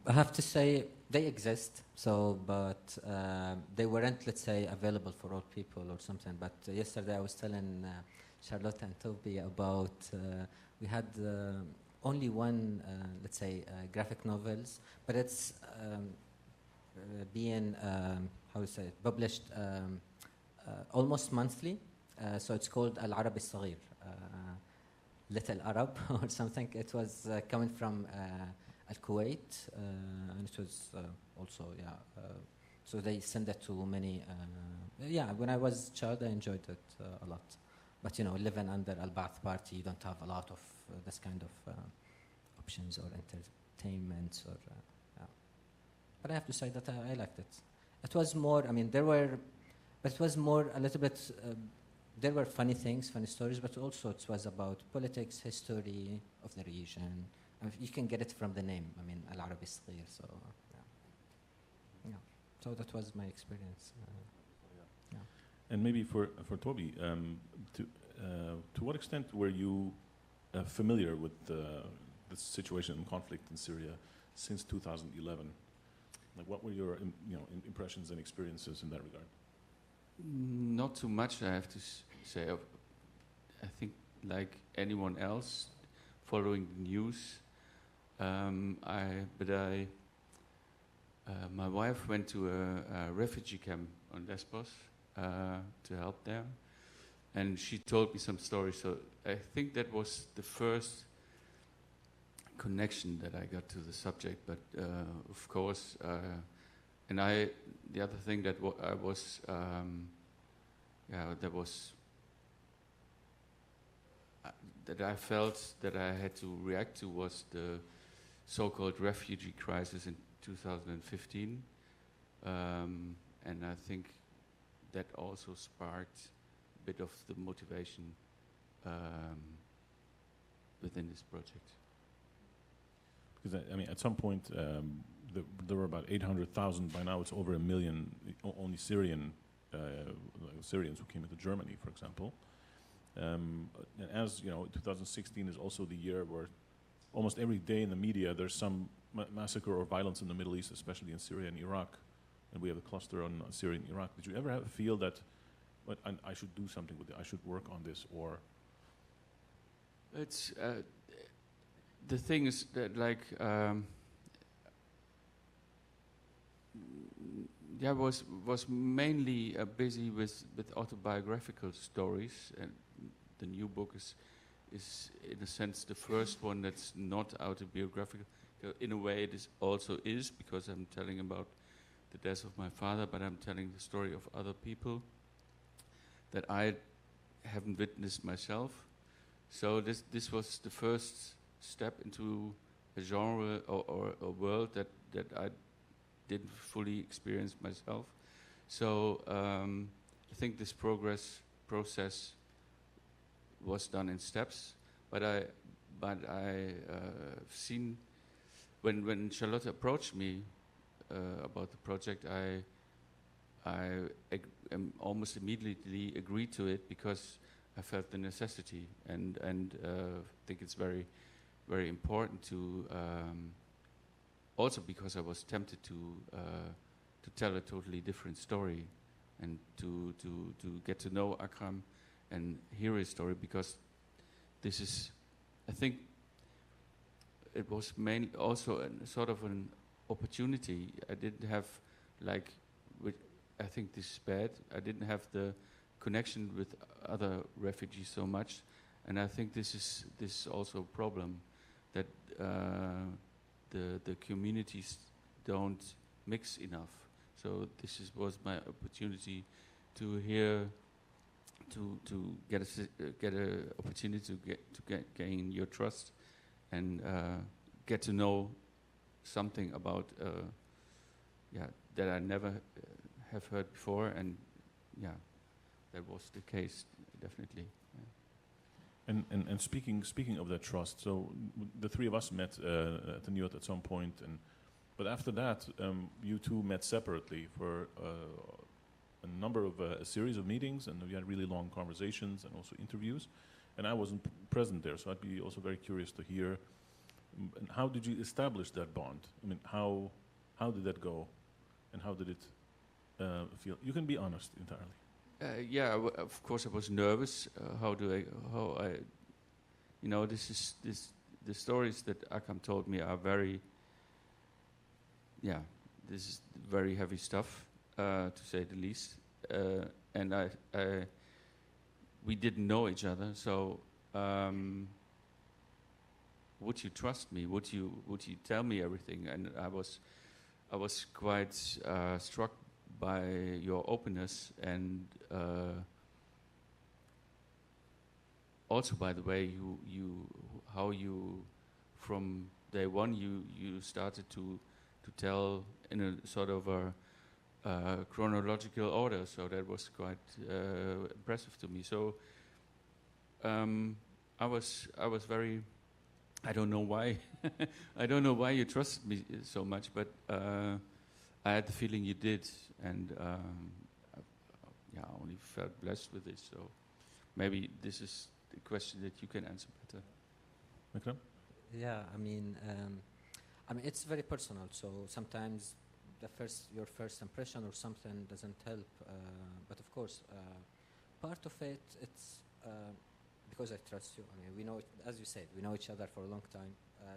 I have to say they exist, but they weren't, let's say, available for all people or something. But yesterday I was telling Charlotte and Toby about we had only one, let's say, graphic novels, but it's being how to say it, published almost monthly. So it's called Al-Arab al-Saghir, Little Arab or something. It was coming from Al-Kuwait, and it was also, so they send it to many, when I was a child I enjoyed it a lot. But living under Al-Ba'ath Party, you don't have a lot of this kind of options or entertainments or, But I have to say that I liked it. It was more, but it was more a little bit, there were funny things, funny stories, but also it was about politics, history of the region. You can get it from the name, Al-Arab al-Saghir, so, yeah. So that was my experience. And maybe for Toby, to what extent were you familiar with the situation and conflict in Syria since 2011? Like, what were your impressions and experiences in that regard? Not too much, I have to say. I think like anyone else, following the news. My wife went to a refugee camp on Lesbos to help them, and she told me some stories. So I think that was the first connection that I got to the subject. But of course, the other thing that that I felt that I had to react to was the so-called refugee crisis in 2015, and I think that also sparked a bit of the motivation within this project. Because at some point there were about 800,000. By now it's over 1 million only Syrians who came into Germany, for example. And as 2016 is also the year where almost every day in the media there's some massacre or violence in the Middle East, especially in Syria and Iraq, and we have a cluster on Syria and Iraq. Did you ever feel that I should do something with it, I should work on this, or? It's the thing is that was mainly busy with autobiographical stories, and the new book is in a sense the first one that's not autobiographical. In a way it also is, because I'm telling about the death of my father, but I'm telling the story of other people that I haven't witnessed myself. So this was the first step into a genre or a world that I didn't fully experience myself. So I think this process was done in steps, but I seen when Charlotte approached me about the project, I almost immediately agreed to it because I felt the necessity, and think it's very, very important to also because I was tempted to tell a totally different story, and to get to know Akram and hear his story, because this is, I think, it was mainly also a sort of an opportunity. I didn't have, I think this is bad, I didn't have the connection with other refugees so much, and I think this is also a problem, that the communities don't mix enough. So this was my opportunity to hear, to get a opportunity to gain your trust, and get to know something about that I never have heard before, and that was the case, definitely. And speaking of that trust, so the three of us met at the NIOT at some point, but after that, you two met separately for a number of a series of meetings, and we had really long conversations and also interviews. And I wasn't present there, so I'd be also very curious to hear. And how did you establish that bond? I mean, how did that go, and how did it feel? You can be honest entirely. Yeah, of course I was nervous. The stories that Akram told me are this is very heavy stuff, to say the least. And we didn't know each other, so would you trust me? Would you tell me everything? And I was quite struck by your openness, and also by the way how you from day one you started to tell in a sort of a chronological order. So that was quite impressive to me. So I was very. I don't know why. I don't know why you trusted me so much, but I had the feeling you did, and I only felt blessed with this. So maybe this is the question that you can answer better. Akram? Yeah, I mean, it's very personal. So sometimes your first impression or something doesn't help. But of course, part of it's because I trust you. I mean, we know, as you said, we know each other for a long time.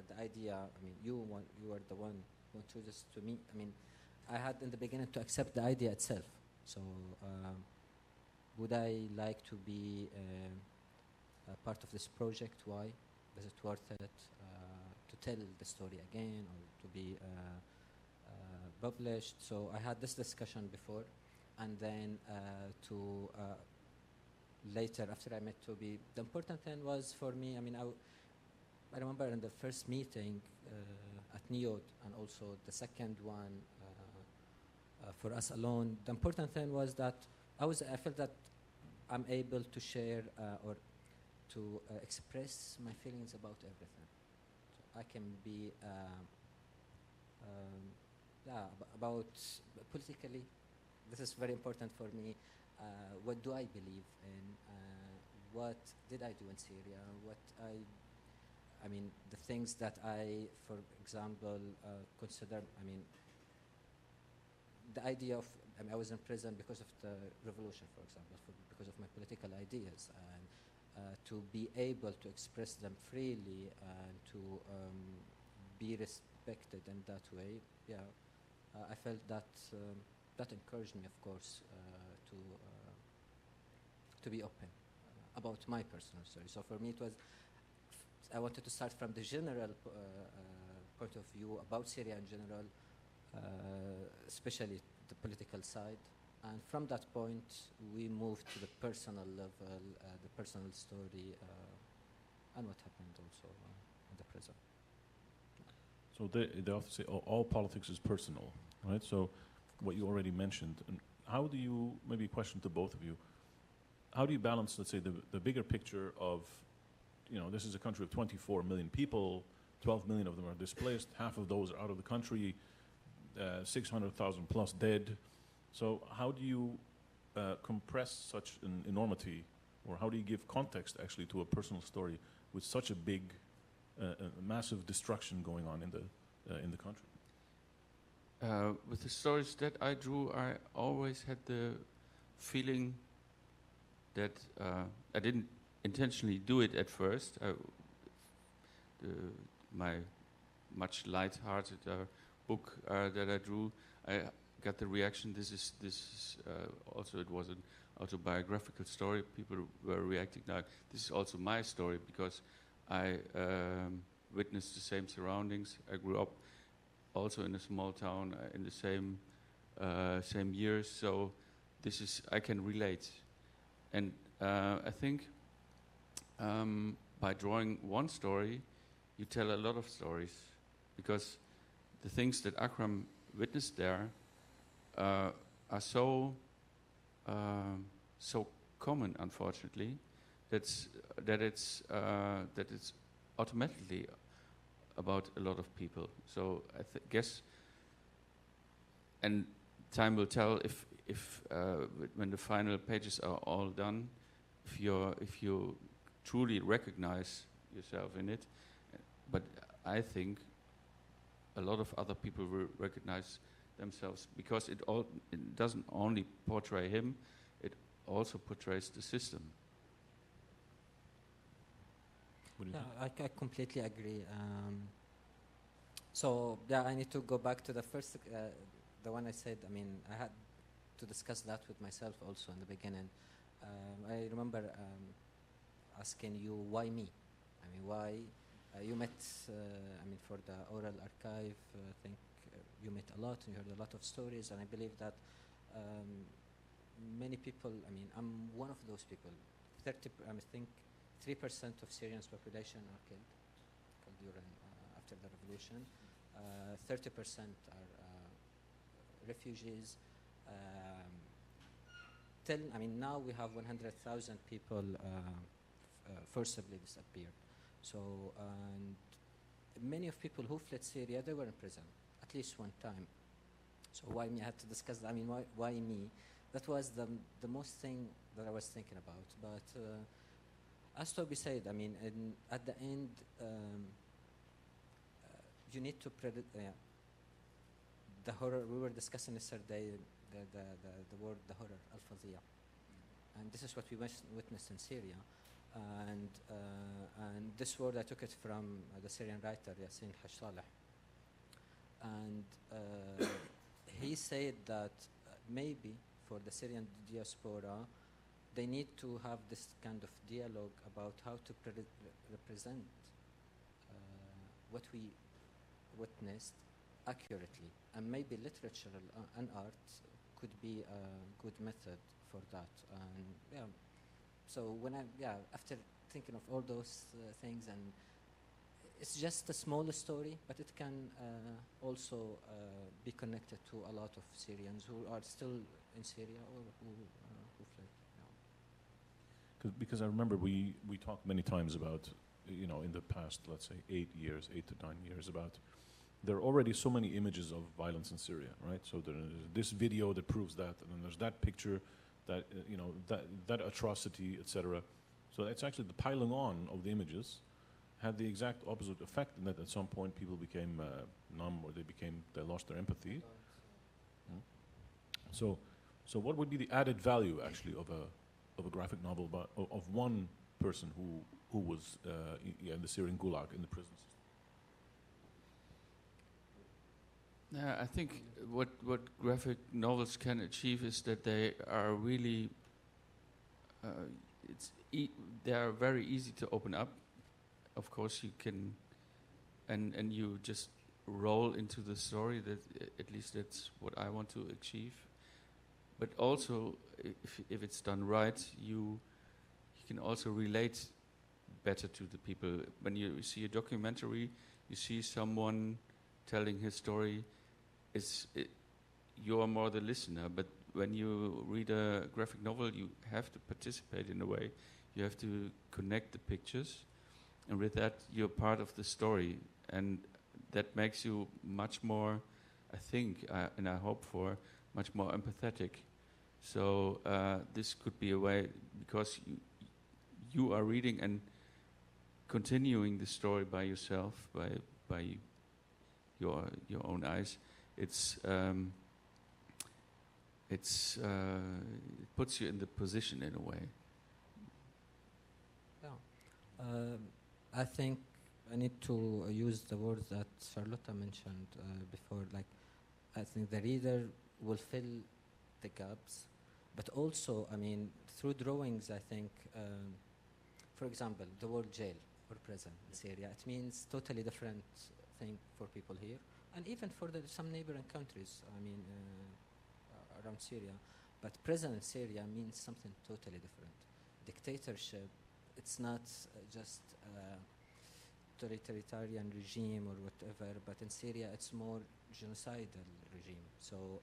The idea, I mean, you are the one who introduced to me. I mean, I had in the beginning to accept the idea itself. So, would I like to be a part of this project? Why? Is it worth it to tell the story again or to be published? So I had this discussion before, and then later, after I met Toby, the important thing was for me, I mean, I remember in the first meeting at NIOT, and also the second one for us alone, the important thing was that I felt that I'm able to share or to express my feelings about everything. So I can be about politically, this is very important for me. What do I believe in? What did I do in Syria? I mean, the things that I, for example, consider, I mean, the idea of, I mean, I was in prison because of the revolution, for example, because of my political ideas, and to be able to express them freely and to be respected in that way, I felt that that encouraged me, of course, to be open about my personal story. So for me, it was, I wanted to start from the general point of view about Syria in general, especially the political side. And from that point, we moved to the personal level, the personal story, and what happened also in the prison. So they often say, all politics is personal, right? So what you already mentioned, and how do you, maybe a question to both of you, how do you balance, let's say, the bigger picture of, this is a country of 24 million people, 12 million of them are displaced, half of those are out of the country, 600,000 plus dead. So how do you compress such an enormity, or how do you give context actually to a personal story with such a big, massive destruction going on in the country? With the stories that I drew, I always had the feeling that I didn't intentionally do it at first. My much light-hearted book that I drew, I got the reaction. This is also, it was an autobiographical story. People were reacting like this is also my story because I witnessed the same surroundings. I grew up also in a small town in the same years. So this is, I can relate. And I think by drawing one story, you tell a lot of stories, because the things that Akram witnessed there are so common, unfortunately, that it's automatically about a lot of people. So I guess, and time will tell if when the final pages are all done, if you truly recognize yourself in it. But I think a lot of other people will recognize themselves, because it doesn't only portray him, it also portrays the system. What do you think? I completely agree. So yeah, I need to go back to the first, the one I said. I mean, I had to discuss that with myself also in the beginning. I remember asking you, why me? I mean, why you met? I mean, for the oral archive, I think you met a lot and you heard a lot of stories, and I believe that many people. I mean, I'm one of those people. I think 3% of Syrians' population are killed during after the revolution. 30% are refugees. I mean, now we have 100,000 people forcibly disappeared. So, and many of people who fled Syria, they were in prison at least one time. So why me? I had to discuss that. I mean, why me? That was the most thing that I was thinking about. But as Toby said, I mean, at the end, you need to predict the horror. We were discussing yesterday the word, the horror, al-fadhiya. And this is what we witnessed in Syria. And this word, I took it from the Syrian writer Yassin Haj Saleh. And he said that maybe for the Syrian diaspora, they need to have this kind of dialogue about how to represent what we witnessed accurately. And maybe literature and art could be a good method for that. And yeah, so after thinking of all those things, and it's just a small story, but it can also be connected to a lot of Syrians who are still in Syria or who fled. Because I remember we talked many times about, you know, in the past, let's say 8 to 9 years, about there are already so many images of violence in Syria, right? So there's this video that proves that, and then there's that picture, that you know, that atrocity, etc. So it's actually the piling on of the images had the exact opposite effect, in that at some point people became numb, or they lost their empathy. So what would be the added value actually of a graphic novel of one person who was in the Syrian gulag, in the prisons? Yeah, I think what graphic novels can achieve is that they are really they are very easy to open up. Of course, you can, and you just roll into the story. That at least that's what I want to achieve. But also, if it's done right, you can also relate better to the people. When you see a documentary, you see someone telling his story. You are more the listener. But when you read a graphic novel, you have to participate in a way. You have to connect the pictures, and with that, you're part of the story, and that makes you much more, I think, and I hope for, much more empathetic. So this could be a way, because you are reading and continuing the story by yourself, by your own eyes. It puts you in the position in a way. Yeah. I think I need to use the words that Charlotte mentioned before. Like, I think the reader will fill the gaps, but also, I mean, through drawings, I think, for example, the word jail or prison in Syria, it means totally different thing for people here, and even for some neighboring countries, I mean, around Syria. But prison in Syria means something totally different. Dictatorship, it's not just totalitarian regime or whatever, but in Syria it's more genocidal regime. So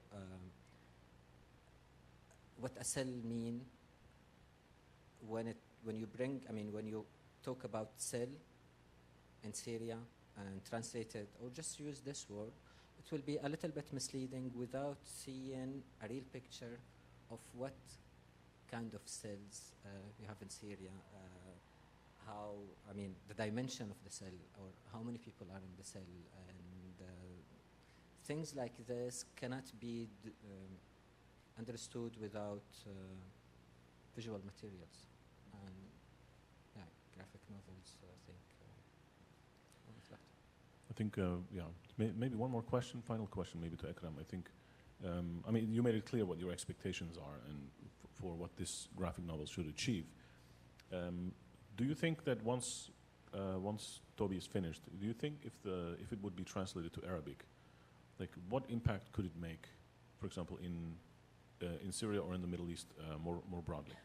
what a cell mean when when you when you talk about cell in Syria and translate it, or just use this word, it will be a little bit misleading without seeing a real picture of what kind of cells you have in Syria, how, the dimension of the cell, or how many people are in the cell, and things like this cannot be understood without visual materials. And yeah, graphic novels, I think. all of that. I think, maybe one more question, final question maybe to Ekram. I think, you made it clear what your expectations are and for what this graphic novel should achieve. Do you think that once Toby is finished, do you think if it would be translated to Arabic, like what impact could it make, for example, in Syria or in the Middle East more broadly?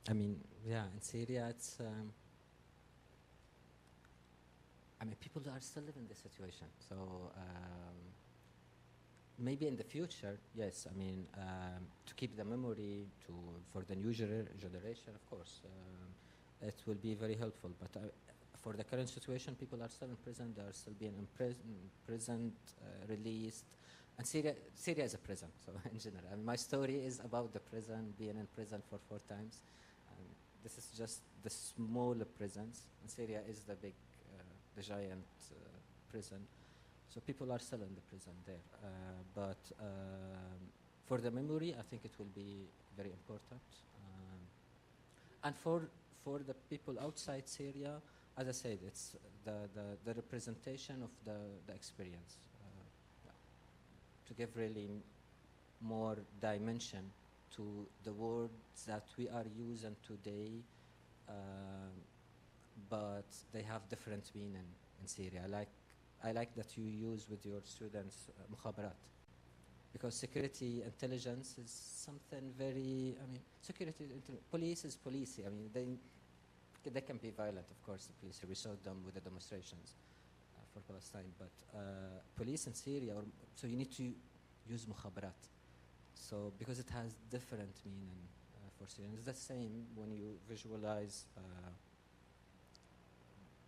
In Syria, it's. People are still living this situation. So maybe in the future, yes. To keep the memory for the new generation, of course, it will be very helpful. But for the current situation, people are still in prison. They are still being imprisoned, released. And Syria is a prison, so in general. My story is about the prison, being in prison for 4 times. This is just the smaller prisons. And Syria is the big, the giant prison. So people are still in the prison there. But for the memory, I think it will be very important. And for the people outside Syria, as I said, it's the representation of the experience. To give really more dimension to the words that we are using today, but they have different meaning in Syria. I like that you use with your students mukhabarat, because security intelligence is something very. Police is police. They can be violent, of course. The police, we saw them with the demonstrations for Palestine, but police in Syria, so you need to use mukhabarat. So because it has different meaning for Syrians. It's the same when you visualize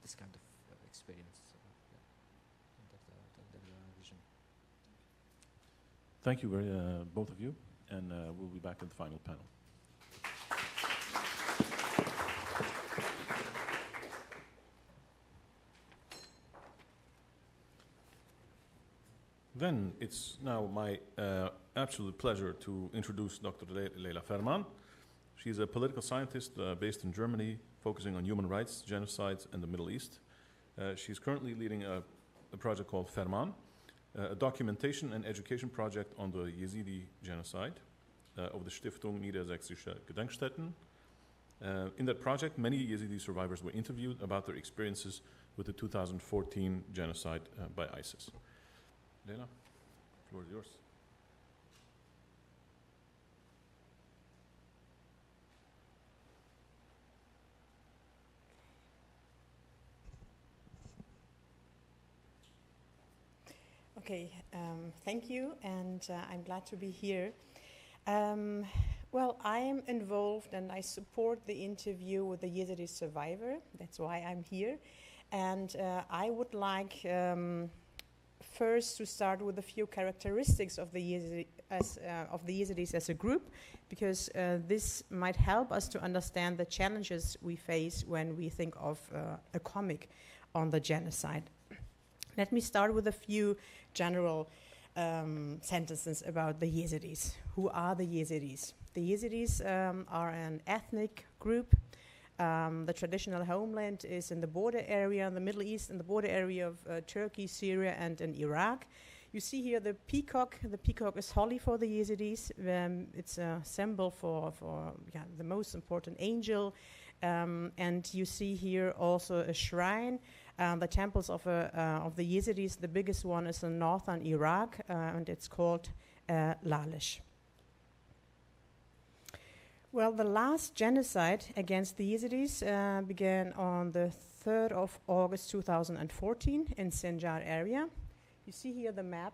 this kind of experience. Under the vision. Thank you, both of you, and we'll be back in the final panel. Then it's now my absolute pleasure to introduce Dr. Leila Ferman. She's a political scientist based in Germany, focusing on human rights, genocide, and the Middle East. She's currently leading a project called Ferman, a documentation and education project on the Yazidi genocide of the Stiftung Niedersächsische Gedenkstätten. In that project, many Yazidi survivors were interviewed about their experiences with the 2014 genocide by ISIS. Leila, the floor is yours. Okay, thank you, and I'm glad to be here. Well, I am involved and I support the interview with the Yazidi survivor. That's why I'm here. And I would like first to start with a few characteristics of the Yazidis as a group, because this might help us to understand the challenges we face when we think of a comic on the genocide. Let me start with a few general sentences about the Yazidis. Who are the Yazidis? The Yazidis are an ethnic group. The traditional homeland is in the border area in the Middle East, in the border area of Turkey, Syria, and in Iraq. You see here the peacock. The peacock is holy for the Yazidis. It's a symbol for the most important angel. And you see here also a shrine. The temples of the Yazidis, the biggest one is in northern Iraq, and it's called Lalish. Well, the last genocide against the Yazidis began on the 3rd of August 2014 in Sinjar area. You see here the map.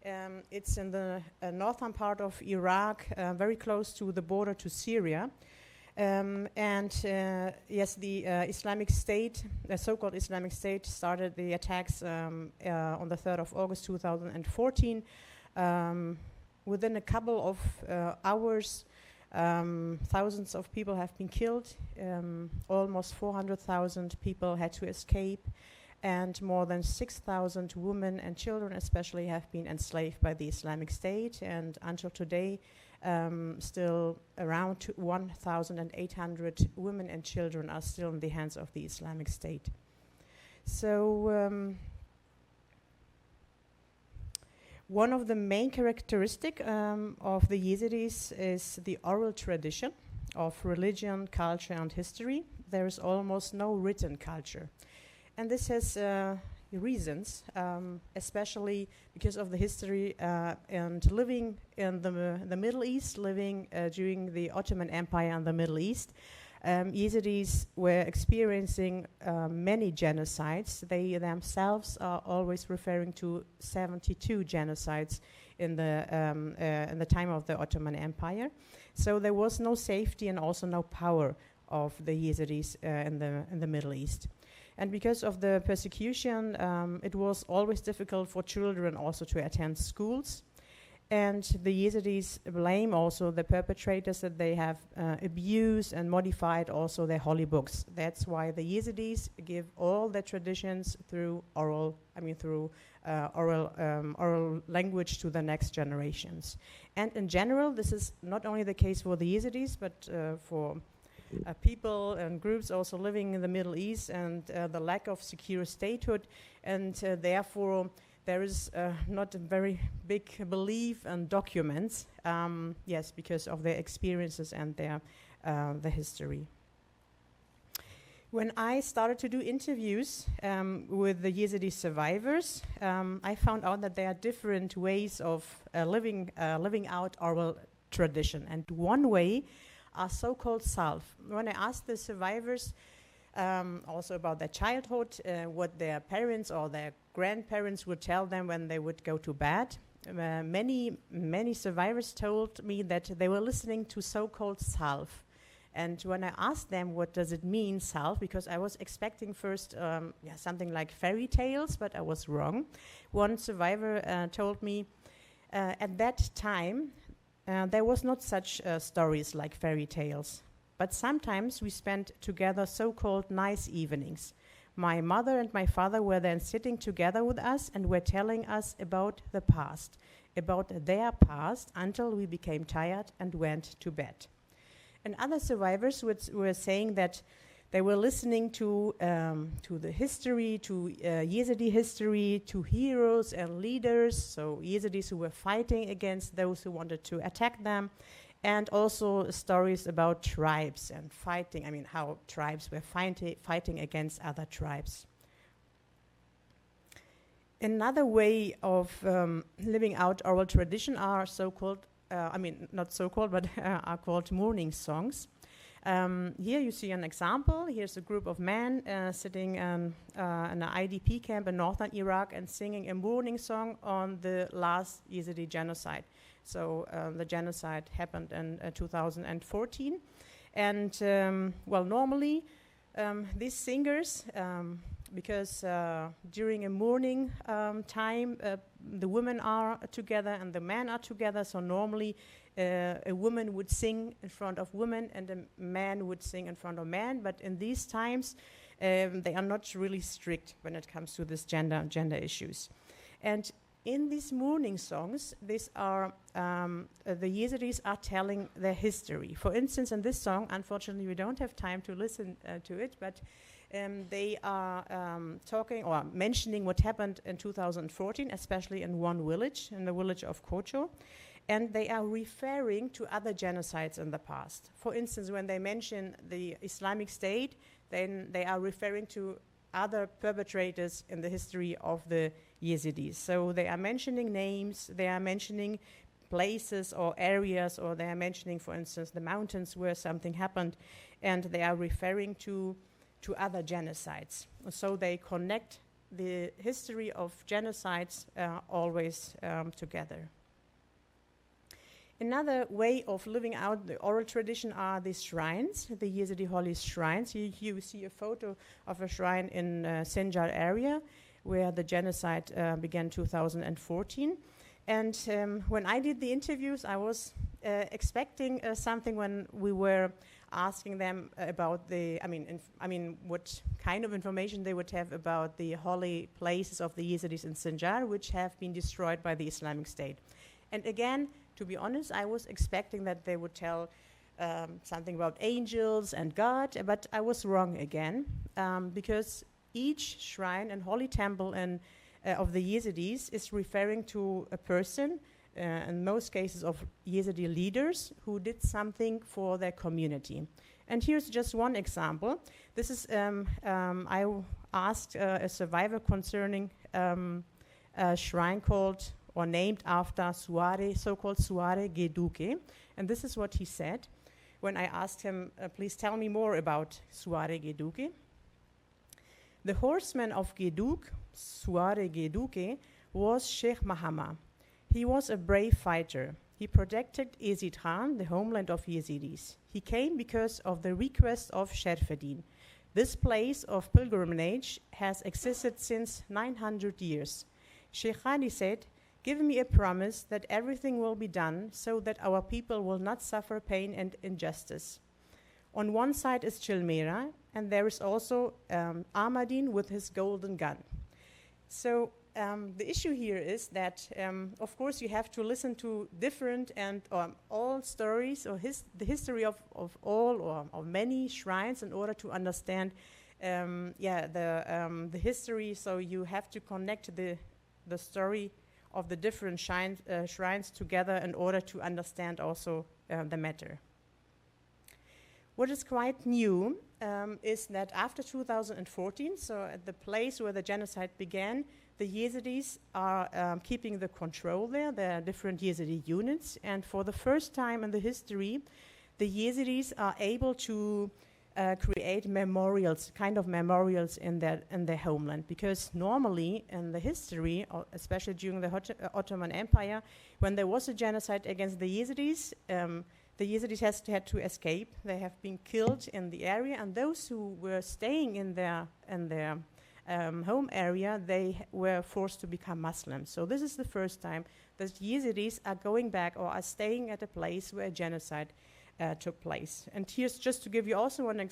It's in the northern part of Iraq, very close to the border to Syria. Yes, the Islamic State, the so-called Islamic State, started the attacks on the 3rd of August 2014. Within a couple of hours, thousands of people have been killed. Almost 400,000 people had to escape, and more than 6,000 women and children especially have been enslaved by the Islamic State, and until today still around 1,800 women and children are still in the hands of the Islamic State. So one of the main characteristics of the Yazidis is the oral tradition of religion, culture and history. There is almost no written culture. And this has reasons, especially because of the history and living in the Middle East, living during the Ottoman Empire in the Middle East. Yazidis were experiencing many genocides. They themselves are always referring to 72 genocides in the time of the Ottoman Empire. So there was no safety and also no power of the Yazidis in the Middle East. And because of the persecution, it was always difficult for children also to attend schools. And the Yazidis blame also the perpetrators that they have abused and modified also their holy books. That's why the Yazidis give all their traditions through oral language to the next generations. And in general, this is not only the case for the Yazidis, but for people and groups also living in the Middle East, and the lack of secure statehood, and therefore there is not a very big belief and documents, yes, because of their experiences and their history. When I started to do interviews with the Yazidi survivors, I found out that there are different ways of living out oral tradition, and one way are so-called salf. When I asked the survivors also about their childhood, what their parents or their grandparents would tell them when they would go to bed, many survivors told me that they were listening to so-called salf. And when I asked them what does it mean, salf, because I was expecting first something like fairy tales, but I was wrong. One survivor told me at that time there was not such stories like fairy tales, but sometimes we spent together so-called nice evenings. My mother and my father were then sitting together with us and were telling us about the past, about their past, until we became tired and went to bed. And other survivors were saying that they were listening to the history, to Yazidi history, to heroes and leaders, so Yazidis who were fighting against those who wanted to attack them, and also stories about tribes and fighting, how tribes were fighting against other tribes. Another way of living out oral tradition are so-called, not so-called, but are called mourning songs. Here you see an example. Here's a group of men sitting in an IDP camp in northern Iraq and singing a mourning song on the last Yazidi genocide. So the genocide happened in 2014. And normally these singers, because during a mourning time, the women are together and the men are together, so normally a woman would sing in front of women and a man would sing in front of men, but in these times they are not really strict when it comes to this gender issues. And in these mourning songs, these are the Yazidis are telling their history. For instance, in this song, unfortunately we don't have time to listen to it, but they are talking or mentioning what happened in 2014, especially in one village, in the village of Kocho. And they are referring to other genocides in the past. For instance, when they mention the Islamic State, then they are referring to other perpetrators in the history of the Yazidis. So they are mentioning names, they are mentioning places or areas, or they are mentioning, for instance, the mountains where something happened, and they are referring to other genocides. So they connect the history of genocides always together. Another way of living out the oral tradition are the shrines, the Yazidi holy shrines. You see a photo of a shrine in Sinjar area where the genocide began 2014. And when I did the interviews, I was expecting something when we were asking them about what kind of information they would have about the holy places of the Yazidis in Sinjar, which have been destroyed by the Islamic State. And again, to be honest, I was expecting that they would tell something about angels and God, but I was wrong again, because each shrine and holy temple of the Yazidis is referring to a person, in most cases of Yazidi leaders, who did something for their community. And here's just one example. This is, I asked a survivor concerning a shrine called or named after Suare, so-called Suare Geduke. And this is what he said when I asked him, please tell me more about Suare Geduke. The horseman of Geduk, Suare Geduke, was Sheikh Mahama. He was a brave fighter. He protected Yazid Khan, the homeland of Yazidis. He came because of the request of Sherfedin. This place of pilgrimage has existed since 900 years. Sheikh Khadi said, "Give me a promise that everything will be done so that our people will not suffer pain and injustice." On one side is Chilmera, and there is also Ahmadin with his golden gun. So the issue here is that, of course, you have to listen to different and all stories or the history of all or of many shrines in order to understand the history. So you have to connect the story of the different shrines together in order to understand also the matter. What is quite new is that after 2014, so at the place where the genocide began, the Yazidis are keeping the control there. There are different Yazidi units, and for the first time in the history, the Yazidis are able to create memorials, kind of memorials in their homeland. Because normally in the history, especially during the Ottoman Empire, when there was a genocide against the Yazidis had to escape. They have been killed in the area, and those who were staying in their home area, they were forced to become Muslims. So this is the first time that Yazidis are going back or are staying at a place where a genocide took place. And here's just to give you also one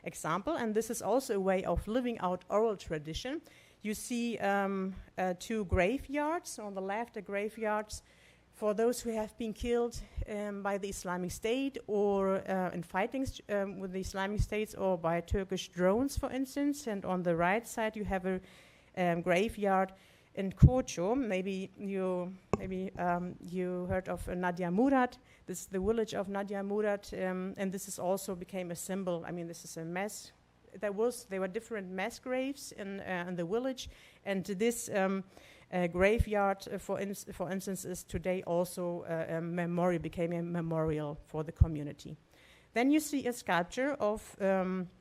example, and this is also a way of living out oral tradition. You see two graveyards. On the left, the graveyards for those who have been killed by the Islamic State or in fighting with the Islamic States or by Turkish drones, for instance. And on the right side, you have a graveyard in Kocho. Maybe you heard of Nadia Murad. This is the village of Nadia Murad, and this is also became a symbol. I mean, this is a mass. There were different mass graves in the village, and this graveyard, for instance, is today also became a memorial for the community. Then you see a sculpture of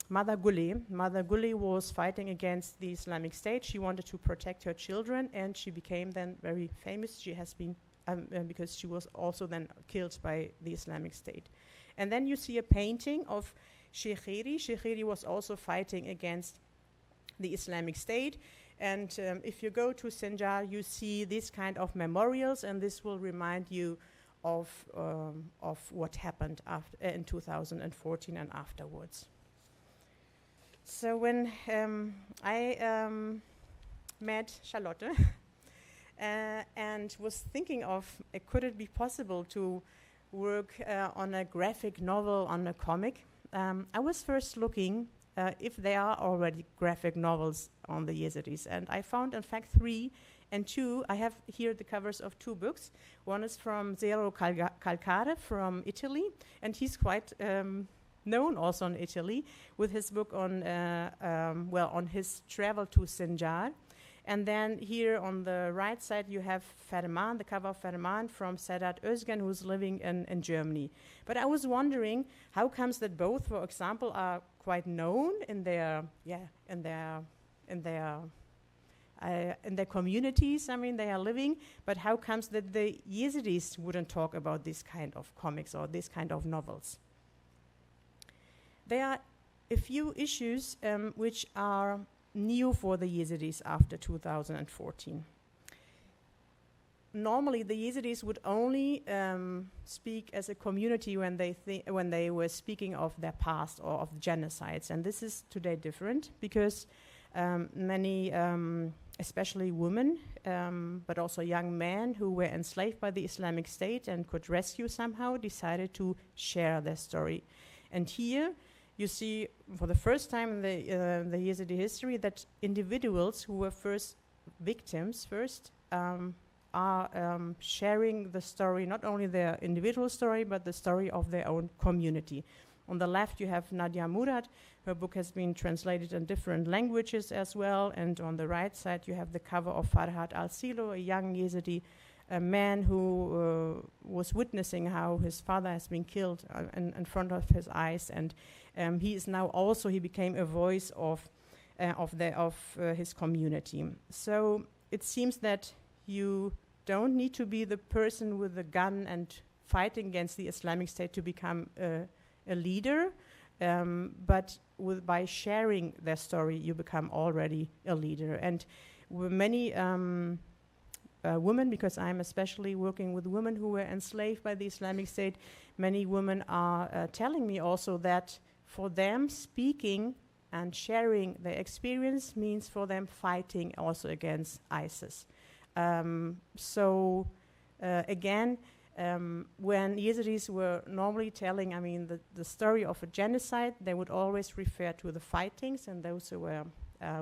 Mother Guli. Mother Guli was fighting against the Islamic State. She wanted to protect her children, and she became then very famous. She has been, because she was also then killed by the Islamic State. And then you see a painting of Sheikh Khiri. Sheikh Khiri was also fighting against the Islamic State. And if you go to Sinjar, you see these kind of memorials, and this will remind you of what happened in 2014 and afterwards. So when I met Charlotte and was thinking of, could it be possible to work on a graphic novel, on a comic, I was first looking if there are already graphic novels on the Yazidis. And I found, in fact, 3 and 2. I have here the covers of 2 books. One is from Zero Calcare from Italy, and he's quite known also in Italy with his book on, on his travel to Sinjar. And then here on the right side, you have Ferman, the cover of Ferman from Sedat Özgen, who's living in Germany. But I was wondering, how comes that both, for example, are quite known in their in their communities, I mean, they are living, but how comes that the Yazidis wouldn't talk about this kind of comics or this kind of novels? There are a few issues which are new for the Yazidis after 2014. Normally, the Yazidis would only speak as a community when they were speaking of their past or of genocides, and this is today different because many, especially women, but also young men who were enslaved by the Islamic State and could rescue somehow, decided to share their story. And here you see, for the first time in the Yazidi history, that individuals who were first victims are sharing the story, not only their individual story, but the story of their own community. On the left, you have Nadia Murad. Her book has been translated in different languages as well. And on the right side, you have the cover of Farhad al-Silo, a young Yazidi man who was witnessing how his father has been killed in front of his eyes. And he is now also, he became a voice of his community. So it seems that you don't need to be the person with the gun and fighting against the Islamic State to become a leader, but by sharing their story, you become already a leader. And many women, because I'm especially working with women who were enslaved by the Islamic State, many women are telling me also that for them, speaking and sharing their experience means for them fighting also against ISIS. Again, when Yazidis were normally telling, the story of a genocide, they would always refer to the fightings and those who were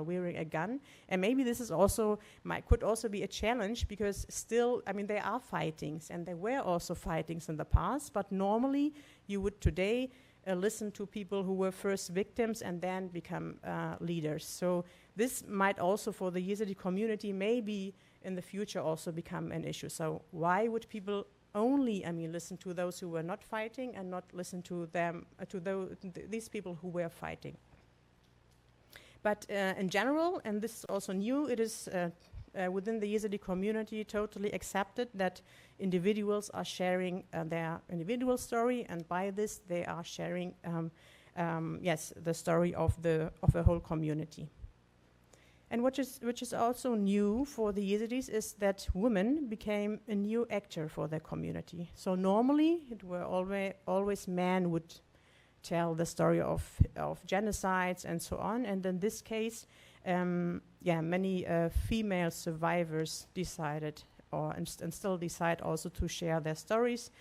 wearing a gun. And maybe this is also, could also be a challenge because still, there are fightings and there were also fightings in the past, but normally you would today listen to people who were first victims and then become leaders. So this might also for the Yazidi community maybe in the future also become an issue. So why would people only, listen to those who were not fighting and not listen to them, these people who were fighting? But in general, and this is also new, it is within the Yazidi community totally accepted that individuals are sharing their individual story, and by this they are sharing, the story of the whole community. And which is also new for the Yazidis is that women became a new actor for their community. So normally it were always men would tell the story of genocides and so on. And in this case, many female survivors decided and still decide also to share their stories.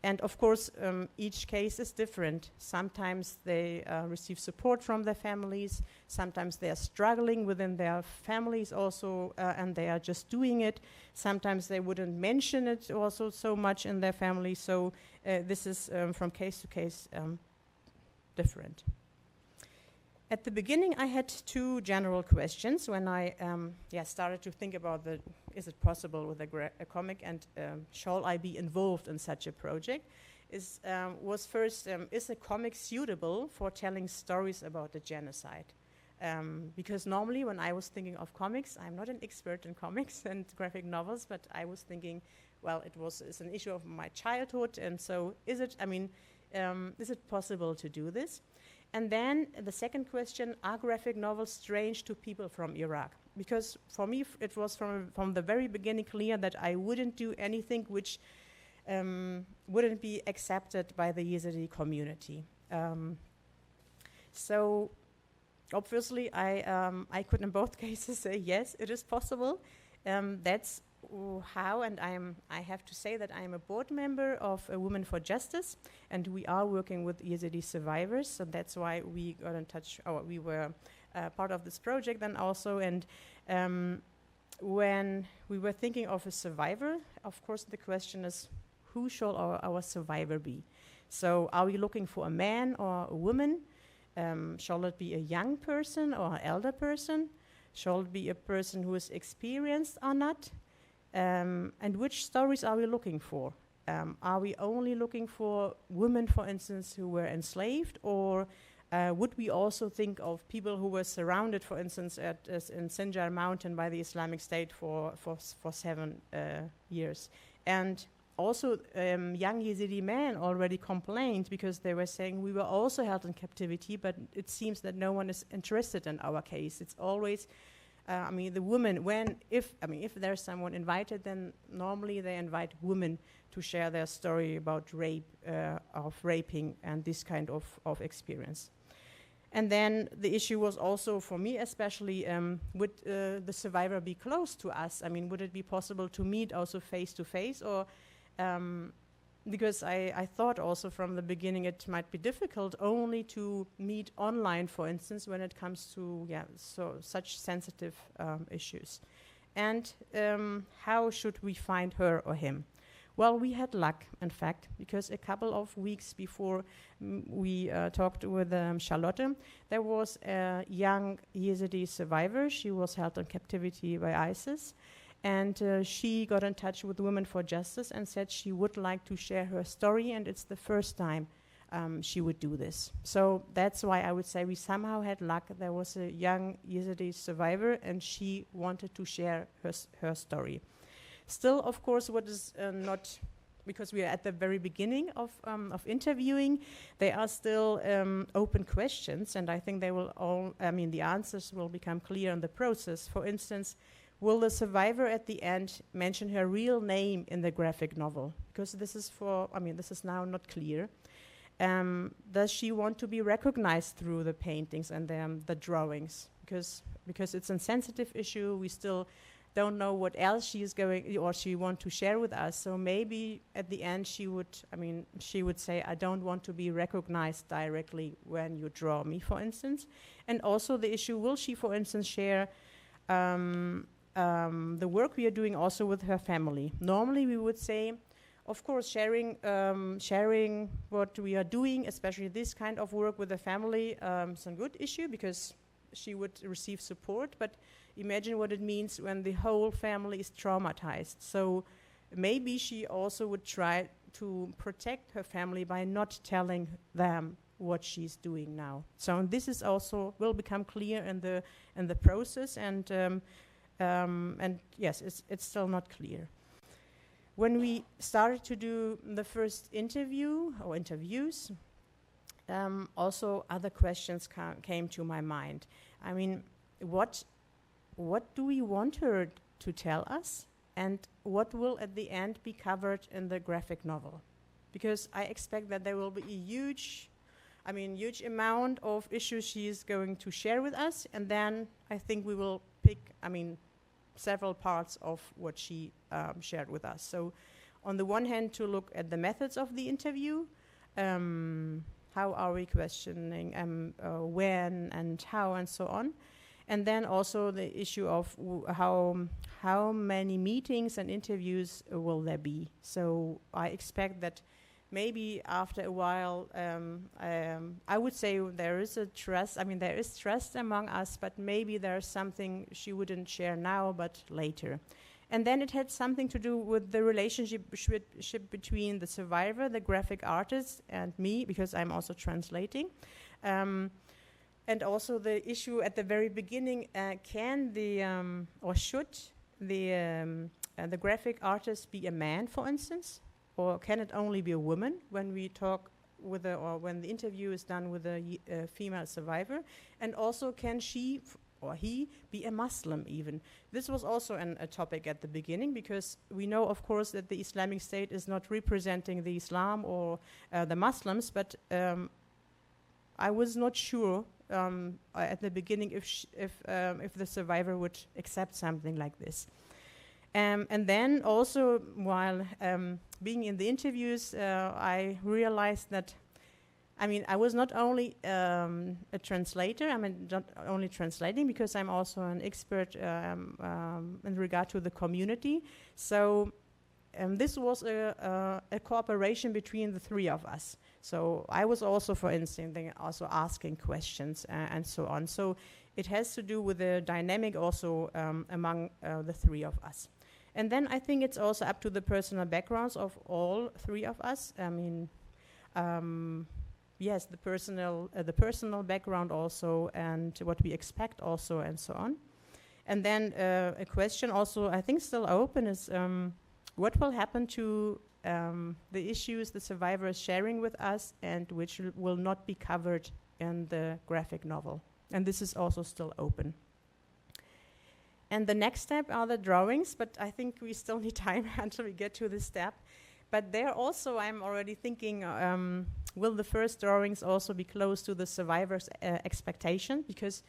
And of course, each case is different. Sometimes they receive support from their families. Sometimes they are struggling within their families also, and they are just doing it. Sometimes they wouldn't mention it also so much in their family. So this is from case to case different. At the beginning, I had two general questions when I started to think about is it possible with a comic and shall I be involved in such a project? Was first, is a comic suitable for telling stories about the genocide? Because normally when I was thinking of comics, I'm not an expert in comics and graphic novels, but I was thinking, well, it's an issue of my childhood, and so is it possible to do this? And then the second question, are graphic novels strange to people from Iraq? Because for me, it was from the very beginning clear that I wouldn't do anything which wouldn't be accepted by the Yazidi community. So obviously, I could in both cases say, yes, it is possible. That's how, and I have to say that I am a board member of Women for Justice, and we are working with Yazidi survivors, so that's why we got in touch, we were part of this project then also, and when we were thinking of a survivor, of course the question is, who shall our survivor be? So are we looking for a man or a woman? Shall it be a young person or an elder person? Shall it be a person who is experienced or not? And which stories are we looking for? Are we only looking for women, for instance, who were enslaved, or would we also think of people who were surrounded, for instance, in Sinjar Mountain by the Islamic State for 7 years? And also, young Yazidi men already complained because they were saying we were also held in captivity, but it seems that no one is interested in our case. It's always, the women, if there's someone invited, then normally they invite women to share their story about rape, of raping, and this kind of experience. And then the issue was also, for me especially, would the survivor be close to us? I mean, would it be possible to meet also face to face, or because I thought also from the beginning it might be difficult only to meet online, for instance, when it comes to such sensitive issues. And how should we find her or him? Well, we had luck, in fact, because a couple of weeks before we talked with Charlotte, there was a young Yazidi survivor. She was held in captivity by ISIS, and she got in touch with Women for Justice and said she would like to share her story, and it's the first time she would do this. So that's why I would say we somehow had luck. There was a young Yazidi survivor, and she wanted to share her story. Still, of course, what is not, because we are at the very beginning of interviewing, there are still open questions, and I think they will all, the answers will become clear in the process. For instance, will the survivor at the end mention her real name in the graphic novel? Because this is this is now not clear. Does she want to be recognized through the paintings and the drawings? Because it's a sensitive issue, we still don't know what else she is going or she want to share with us. So maybe at the end she would say, I don't want to be recognized directly when you draw me, for instance. And also the issue, will she, for instance, share the work we are doing also with her family? Normally we would say, of course, sharing what we are doing, especially this kind of work with the family, is a good issue because she would receive support, but imagine what it means when the whole family is traumatized. So maybe she also would try to protect her family by not telling them what she's doing now. So this is also will become clear in the process, and yes, it's still not clear. When we started to do the first interviews, also other questions came to my mind. I mean, what do we want her to tell us, and what will at the end be covered in the graphic novel? Because I expect that there will be a huge amount of issues she is going to share with us, and then I think we will pick, several parts of what she shared with us. So on the one hand, to look at the methods of the interview, how are we questioning, when and how and so on. And then also the issue of how many meetings and interviews will there be. So I expect that maybe after a while, I would say there is a trust. There is trust among us, but maybe there's something she wouldn't share now, but later. And then it had something to do with the relationship between the survivor, the graphic artist, and me, because I'm also translating. And also the issue at the very beginning, can or should the graphic artist be a man, for instance? Or can it only be a woman when we talk with or when the interview is done with a female survivor? And also, can she or he be a Muslim even? This was also a topic at the beginning, because we know, of course, that the Islamic State is not representing the Islam or the Muslims, but I was not sure at the beginning if the survivor would accept something like this. And then also, while being in the interviews, I realized that, I was not only a translator, not only translating, because I'm also an expert in regard to the community. So this was a cooperation between the three of us. So I was also, for instance, also asking questions and so on. So it has to do with the dynamic also among the three of us. And then I think it's also up to the personal backgrounds of all three of us. yes, the personal background also, and what we expect also, and so on. And then a question also, I think still open, is what will happen to the issues the survivor is sharing with us, and which will not be covered in the graphic novel. And this is also still open. And the next step are the drawings, but I think we still need time until we get to this step. But there also, I'm already thinking, will the first drawings also be close to the survivor's expectation? Because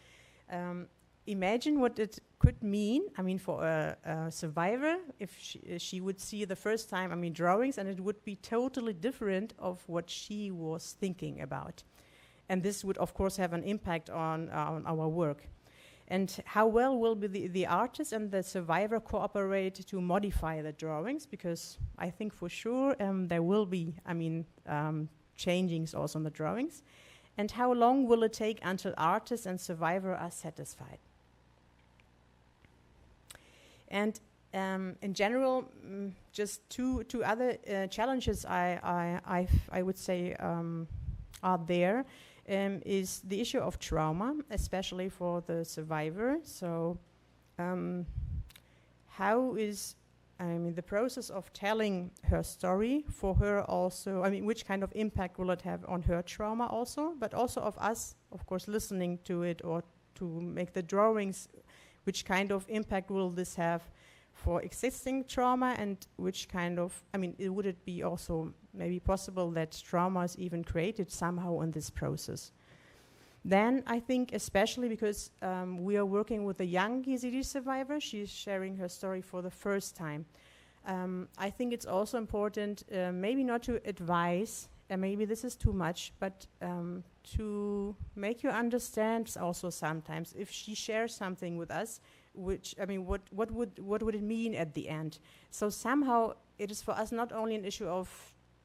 imagine what it could mean, I mean, for a survivor, if she would see the first time, I mean, drawings, and it would be totally different of what she was thinking about. And this would, of course, have an impact on our work. And how well will be the artist and the survivor cooperate to modify the drawings? Because I think for sure there will be, I mean, changings also in the drawings. And how long will it take until artist and survivor are satisfied? And in general, just two other challenges I would say are there. Is the issue of trauma, especially for the survivor. So how is, I mean, the process of telling her story for her also, I mean, which kind of impact will it have on her trauma also, but also of us, of course, listening to it or to make the drawings, which kind of impact will this have for existing trauma, and which kind of, I mean, would it be also maybe possible that trauma is even created somehow in this process? Then I think, especially because we are working with a young Yazidi survivor, she's sharing her story for the first time. I think it's also important, maybe not to advise, and maybe this is too much, but to make you understand also sometimes if she shares something with us, which, I mean, what would it mean at the end? So somehow it is for us not only an issue of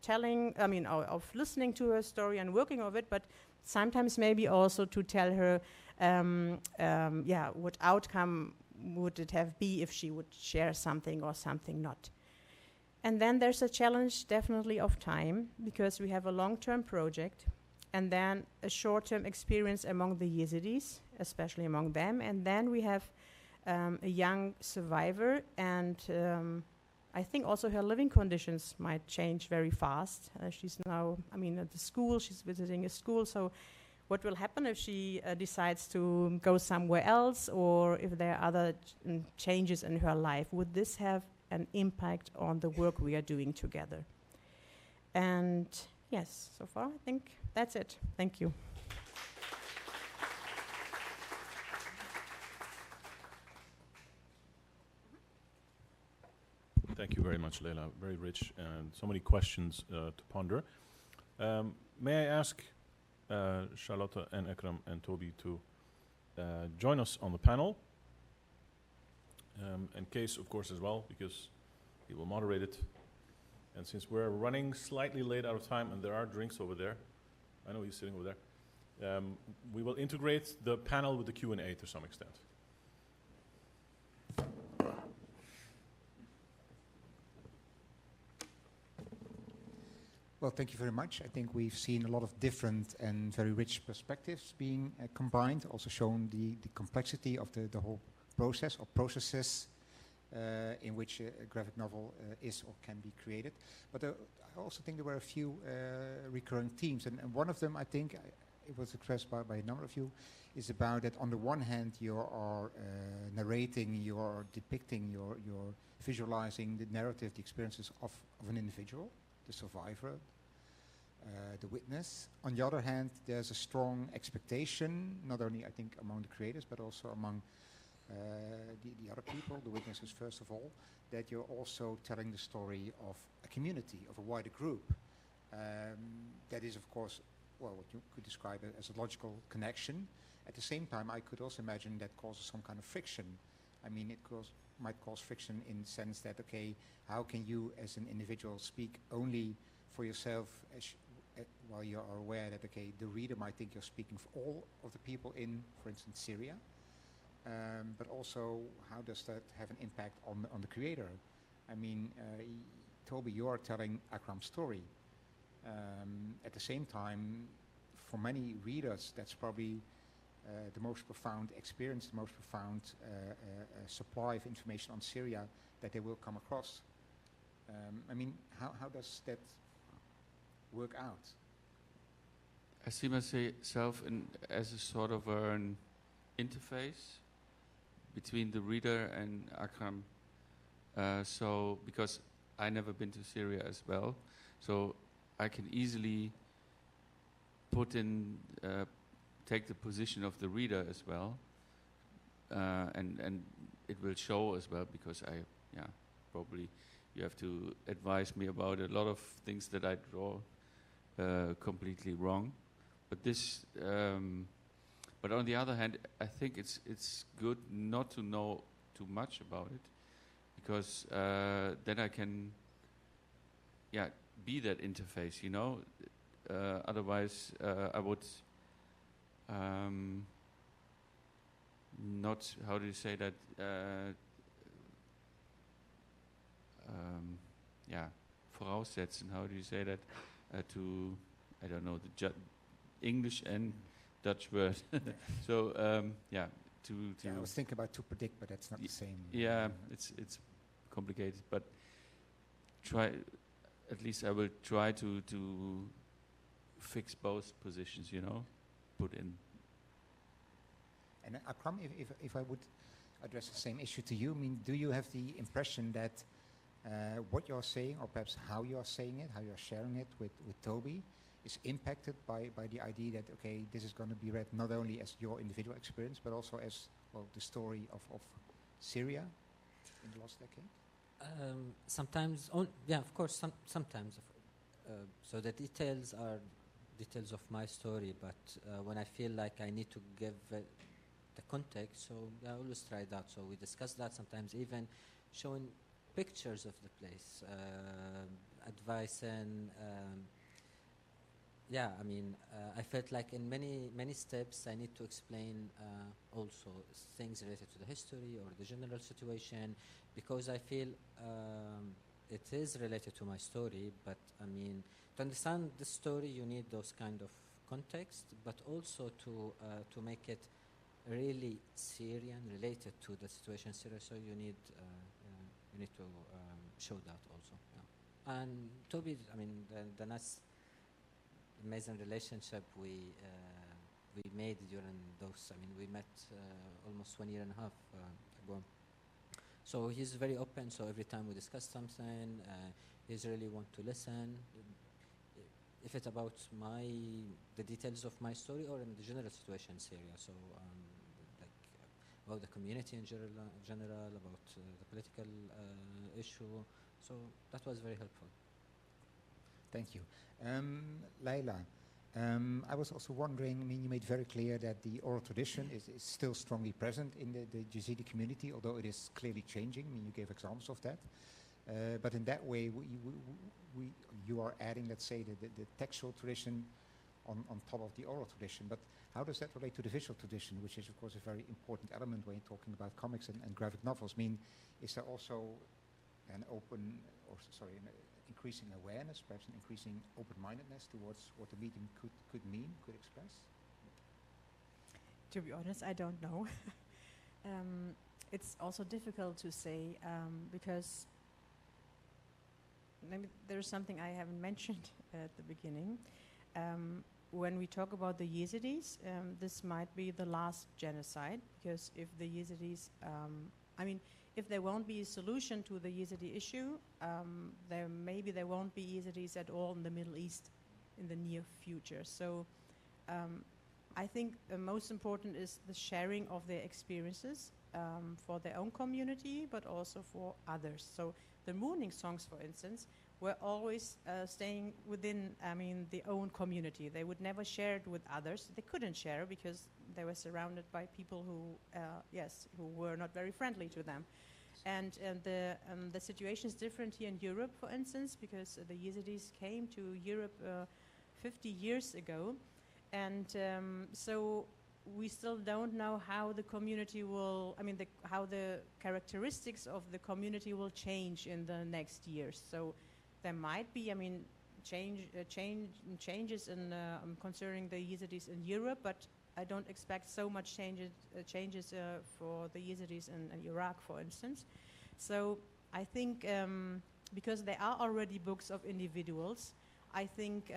telling, I mean, of listening to her story and working of it, but sometimes maybe also to tell her, what outcome would it have be if she would share something or something not. And then there's a challenge definitely of time, because we have a long-term project, and then a short-term experience among the Yazidis, especially among them, and then we have a young survivor, and I think also her living conditions might change very fast. She's now, I mean, at the school, she's visiting a school, so what will happen if she decides to go somewhere else, or if there are other changes in her life? Would this have an impact on the work we are doing together? And yes, so far I think that's it. Thank you. Thank you very much, Leila. Very rich and so many questions to ponder. May I ask Charlotte and Ekram and Toby to join us on the panel? And Kees, of course, as well, because he will moderate it. And since we're running slightly late out of time and there are drinks over there, I know he's sitting over there, we will integrate the panel with the Q&A to some extent. Well, thank you very much. I think we've seen a lot of different and very rich perspectives being combined, also shown the complexity of the whole process or processes in which a graphic novel is or can be created. But I also think there were a few recurring themes, and one of them, I think, it was expressed by a number of you, is about that on the one hand you are narrating, you are depicting, you're visualizing the narrative, the experiences of an individual, the survivor, the witness. On the other hand, there's a strong expectation, not only I think among the creators, but also among the other people, the witnesses first of all, that you're also telling the story of a community, of a wider group. That is, of course, well, what you could describe as a logical connection. At the same time, I could also imagine that causes some kind of friction. I mean, it might cause friction in the sense that, okay, how can you as an individual speak only for yourself while you are aware that, okay, the reader might think you're speaking for all of the people in, for instance, Syria. But also, how does that have an impact on the creator? I mean, Toby, you are telling Akram's story. At the same time, for many readers, that's probably the most profound experience, the most profound supply of information on Syria that they will come across. I mean, how does that work out? I see myself as a sort of an interface between the reader and Akram. So, because I never been to Syria as well, so I can easily take the position of the reader as well, and it will show as well, because probably you have to advise me about a lot of things that I draw completely wrong. But this, but on the other hand, I think it's good not to know too much about it, because then I can, be that interface, you know. Otherwise, I would not. How do you say that? Voraussetzen. How do you say that? To, I don't know, the English and Dutch word. So I was thinking about to predict, but that's not the same. Yeah, it's complicated, but at least I will try to fix both positions, you know, put in. And Akram, if I would address the same issue to you, I mean, do you have the impression that what you're saying, or perhaps how you're saying it, how you're sharing it with Toby, is impacted by the idea that, okay, this is going to be read not only as your individual experience, but also as, well, the story of Syria in the last decade? Sometimes, of course, sometimes. So the details are details of my story, but when I feel like I need to give the context, so I always try that. So we discuss that, sometimes even showing pictures of the place, advice, and I felt like in many steps I need to explain also things related to the history or the general situation, because I feel it is related to my story. But I mean, to understand the story, you need those kind of context, but also to make it really Syrian, related to the situation in Syria. So you need to show that also. Yeah. And Toby, I mean, the nice, amazing relationship we made during those. I mean, we met almost 1 year and a half ago. So he's very open. So every time we discuss something, he's really want to listen. If it's about the details of my story, or in the general situation in Syria. So like about the community in general, about the political issue. So that was very helpful. Thank you. Laila, I was also wondering, I mean, you made very clear that the oral tradition is still strongly present in the Yazidi community, although it is clearly changing. I mean, you gave examples of that. But in that way, you are adding, let's say, the textual tradition on top of the oral tradition. But how does that relate to the visual tradition, which is, of course, a very important element when you're talking about comics and graphic novels? I mean, is there also an increasing awareness, perhaps an increasing open-mindedness towards what the medium could mean, could express? To be honest, I don't know. It's also difficult to say because maybe there's something I haven't mentioned at the beginning. When we talk about the Yazidis, this might be the last genocide, because if the Yazidis, if there won't be a solution to the Yazidi issue, there won't be Yazidis at all in the Middle East in the near future. So I think the most important is the sharing of their experiences for their own community, but also for others. So the mourning songs, for instance, were always staying within, the own community. They would never share it with others. They couldn't share because they were surrounded by people who were not very friendly to them. And the situation is different here in Europe, for instance, because the Yazidis came to Europe 50 years ago. And so we still don't know how the community will, how the characteristics of the community will change in the next years. So there might be, changes in concerning the Yazidis in Europe, but I don't expect so much changes for the Yazidis in Iraq, for instance. So I think because there are already books of individuals, I think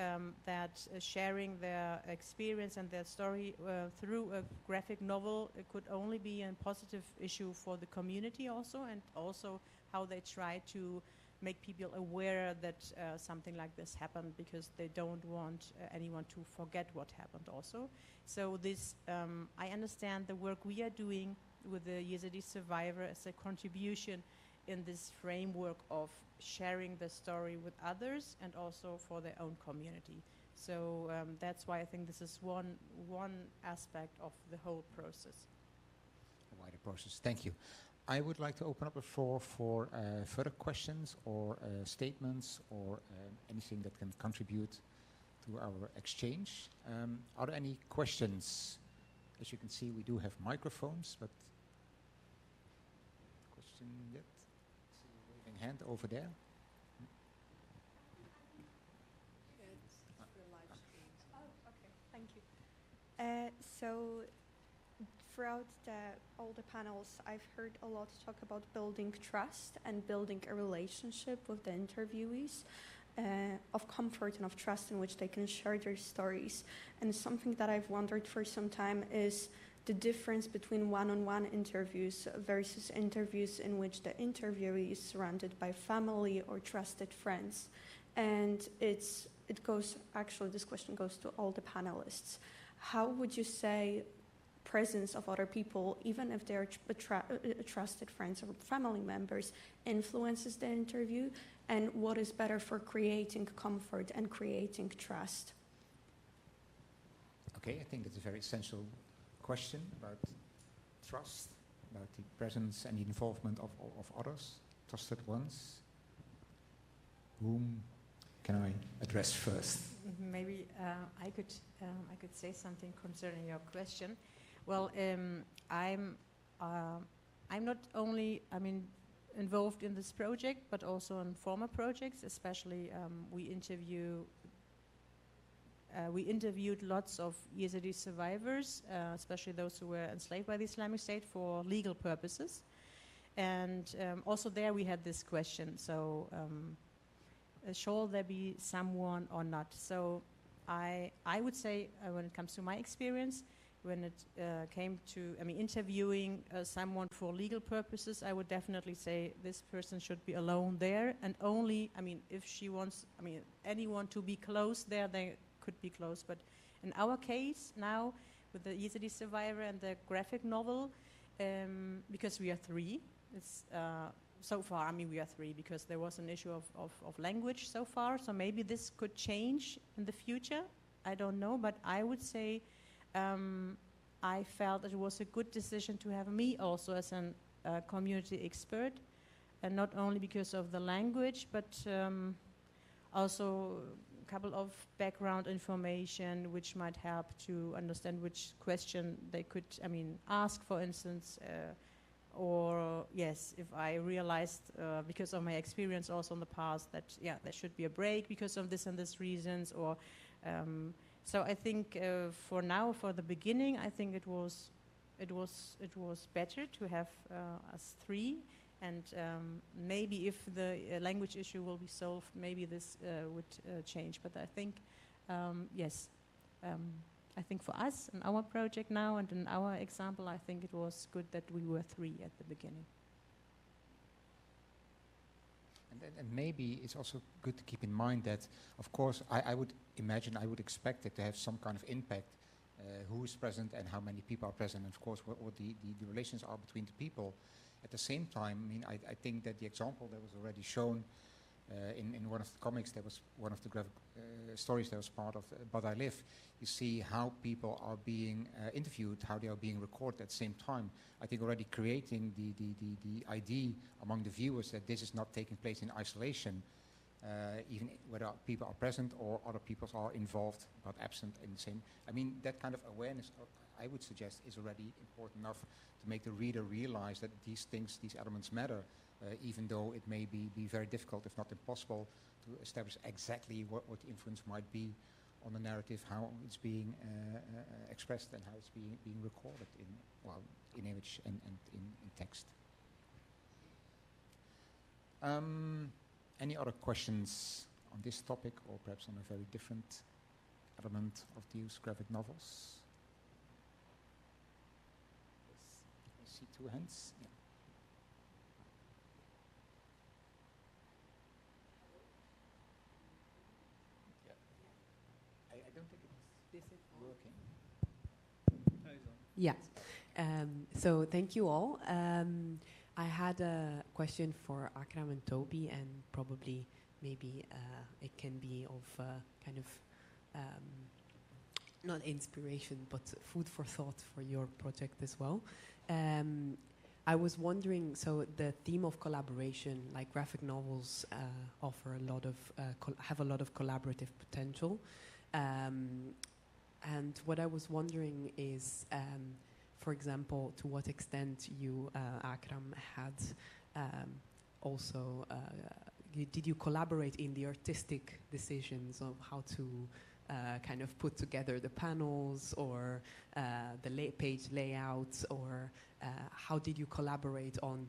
that sharing their experience and their story through a graphic novel, it could only be a positive issue for the community also, and also how they try to make people aware that something like this happened, because they don't want anyone to forget what happened also. So this, I understand the work we are doing with the Yazidi survivor as a contribution in this framework of sharing the story with others and also for their own community. So that's why I think this is one aspect of the whole process. A wider process. Thank you. I would like to open up the floor for further questions or statements or anything that can contribute to our exchange. Are there any questions? As you can see, we do have microphones, but question yet? See a waving hand over there. Thank you. So throughout all the panels, I've heard a lot talk about building trust and building a relationship with the interviewees, of comfort and of trust in which they can share their stories. And something that I've wondered for some time is the difference between one-on-one interviews versus interviews in which the interviewee is surrounded by family or trusted friends. And this question goes to all the panelists. How would you say presence of other people, even if they're trusted friends or family members, influences the interview, and what is better for creating comfort and creating trust? Okay, I think that's a very essential question about trust, about the presence and the involvement of others, trusted ones. Whom can I address first? Maybe I could say something concerning your question. Well, I'm not only involved in this project, but also in former projects. Especially, we interviewed lots of Yazidi survivors, especially those who were enslaved by the Islamic State for legal purposes. And also there we had this question. So, shall there be someone or not? So, I would say when it comes to my experience, when it came to interviewing someone for legal purposes, I would definitely say this person should be alone there, and only if she wants anyone to be close there, they could be close. But in our case now with the Yazidi survivor and the graphic novel, because we are three, it's so far we are three because there was an issue of language so far. So maybe this could change in the future. I don't know, but I would say. I felt it was a good decision to have me also as a community expert, and not only because of the language, but also a couple of background information which might help to understand which question they could ask, for instance, or yes, if I realized because of my experience also in the past that there should be a break because of this and this reasons, or so I think for now, for the beginning, I think it was better to have us three, and maybe if the language issue will be solved, maybe this would change. But I think yes, I think for us in our project now and in our example, I think it was good that we were three at the beginning. And maybe it's also good to keep in mind that, of course, I would expect it to have some kind of impact, who is present and how many people are present, and of course what the relations are between the people. At the same time, I think that the example that was already shown in one of the comics, that was one of the graphic stories that was part of But I Live. You see how people are being interviewed, how they are being recorded at the same time. I think already creating the idea among the viewers that this is not taking place in isolation, even whether people are present or other people are involved but absent in the same. That kind of awareness, I would suggest is already important enough to make the reader realize that these things, these elements matter, even though it may be very difficult, if not impossible, to establish exactly what the influence might be on the narrative, how it's being expressed and how it's being recorded in image and in text. Any other questions on this topic, or perhaps on a very different element of the use of graphic novels? Yes, I see two hands. Yeah. I don't think it's working. Yeah. So thank you all. I had a question for Akram and Toby, and probably maybe it can be of kind of not inspiration, but food for thought for your project as well. I was wondering, so the theme of collaboration, like graphic novels, offer a lot of have a lot of collaborative potential, and what I was wondering is, for example, to what extent you, Akram, had also did you collaborate in the artistic decisions of how to kind of put together the panels, or the page layouts, or how did you collaborate on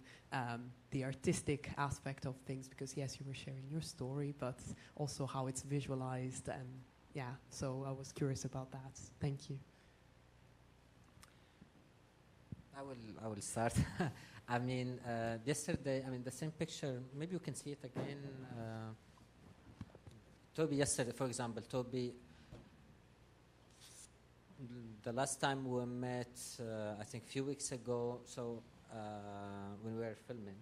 the artistic aspect of things? Because yes, you were sharing your story, but also how it's visualized, and yeah, so I was curious about that. Thank you. I will start. I mean, yesterday, I mean, the same picture, maybe you can see it again. Toby, yesterday, for example, Toby, the last time we met, I think a few weeks ago, so when we were filming,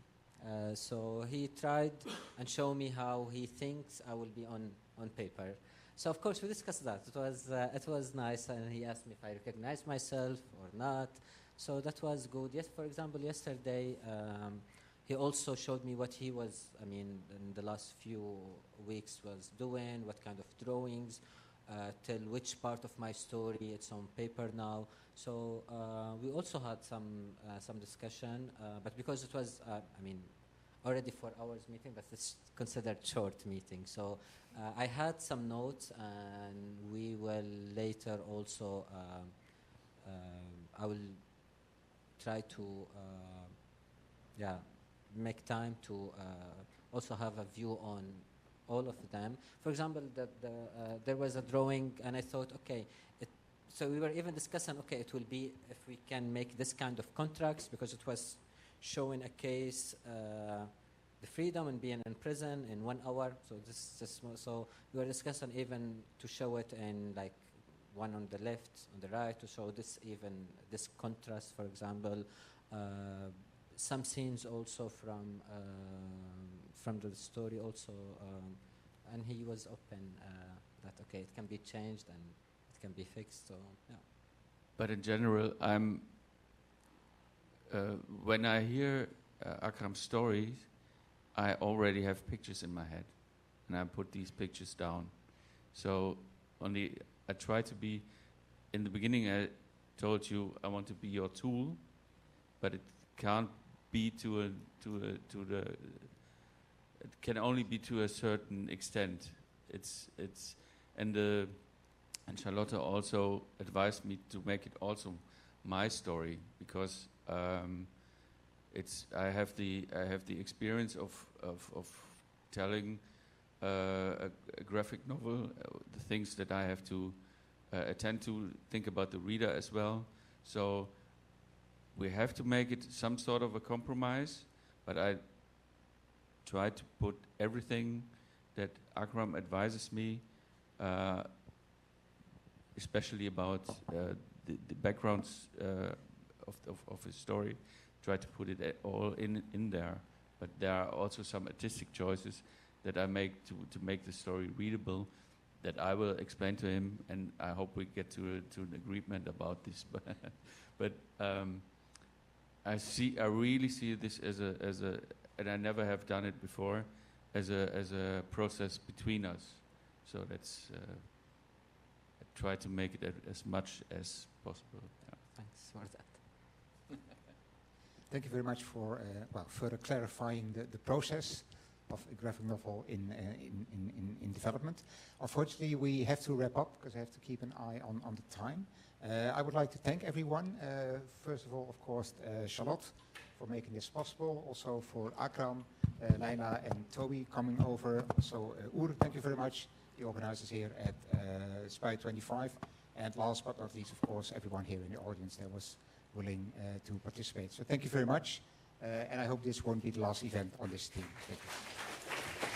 so he tried and showed me how he thinks I will be on paper. So of course we discussed that. It was nice, and he asked me if I recognize myself or not. So that was good. Yes, for example, yesterday he also showed me what he was, I mean, in the last few weeks was doing, what kind of drawings, till which part of my story it's on paper now. So we also had some discussion, but because it was, I mean, already 4 hours meeting, but it's considered short meeting. So I had some notes, and we will later also, I will try to make time to also have a view on all of them. For example, there was a drawing, and I thought, okay, so we were even discussing, okay, it will be if we can make this kind of contracts, because it was showing a case, the freedom and being in prison in 1 hour. So we were discussing even to show it in like one on the left, on the right, to show this contrast, for example. Some scenes also from the story also, and he was open that, okay, it can be changed and it can be fixed, so yeah. But in general, I'm when I hear Akram's stories, I already have pictures in my head, and I put these pictures down. So I try to be, in the beginning I told you I want to be your tool, but it can't be it can only be to a certain extent. And Charlotte also advised me to make it also my story, because I have the experience of telling a graphic novel, the things that I have to attend to, think about the reader as well. So we have to make it some sort of a compromise, but I try to put everything that Akram advises me, especially about the backgrounds of his story, try to put it all in there. But there are also some artistic choices that I make to make the story readable, that I will explain to him, and I hope we get to an agreement about this. But I really see this as a, and I never have done it before, as a process between us. So that's I try to make it as much as possible. Yeah. thanks for that. Thank you very much for further clarifying the process of a graphic novel in development. Unfortunately, we have to wrap up because I have to keep an eye on the time. I would like to thank everyone. First of all, of course, Charlotte for making this possible. Also for Akram, Leila and Toby coming over. Also Ur, thank you very much, the organizers here at Spy 25. And last but not least, of course, everyone here in the audience that was willing to participate. So thank you very much. And I hope this won't be the last event on this team. Thank you.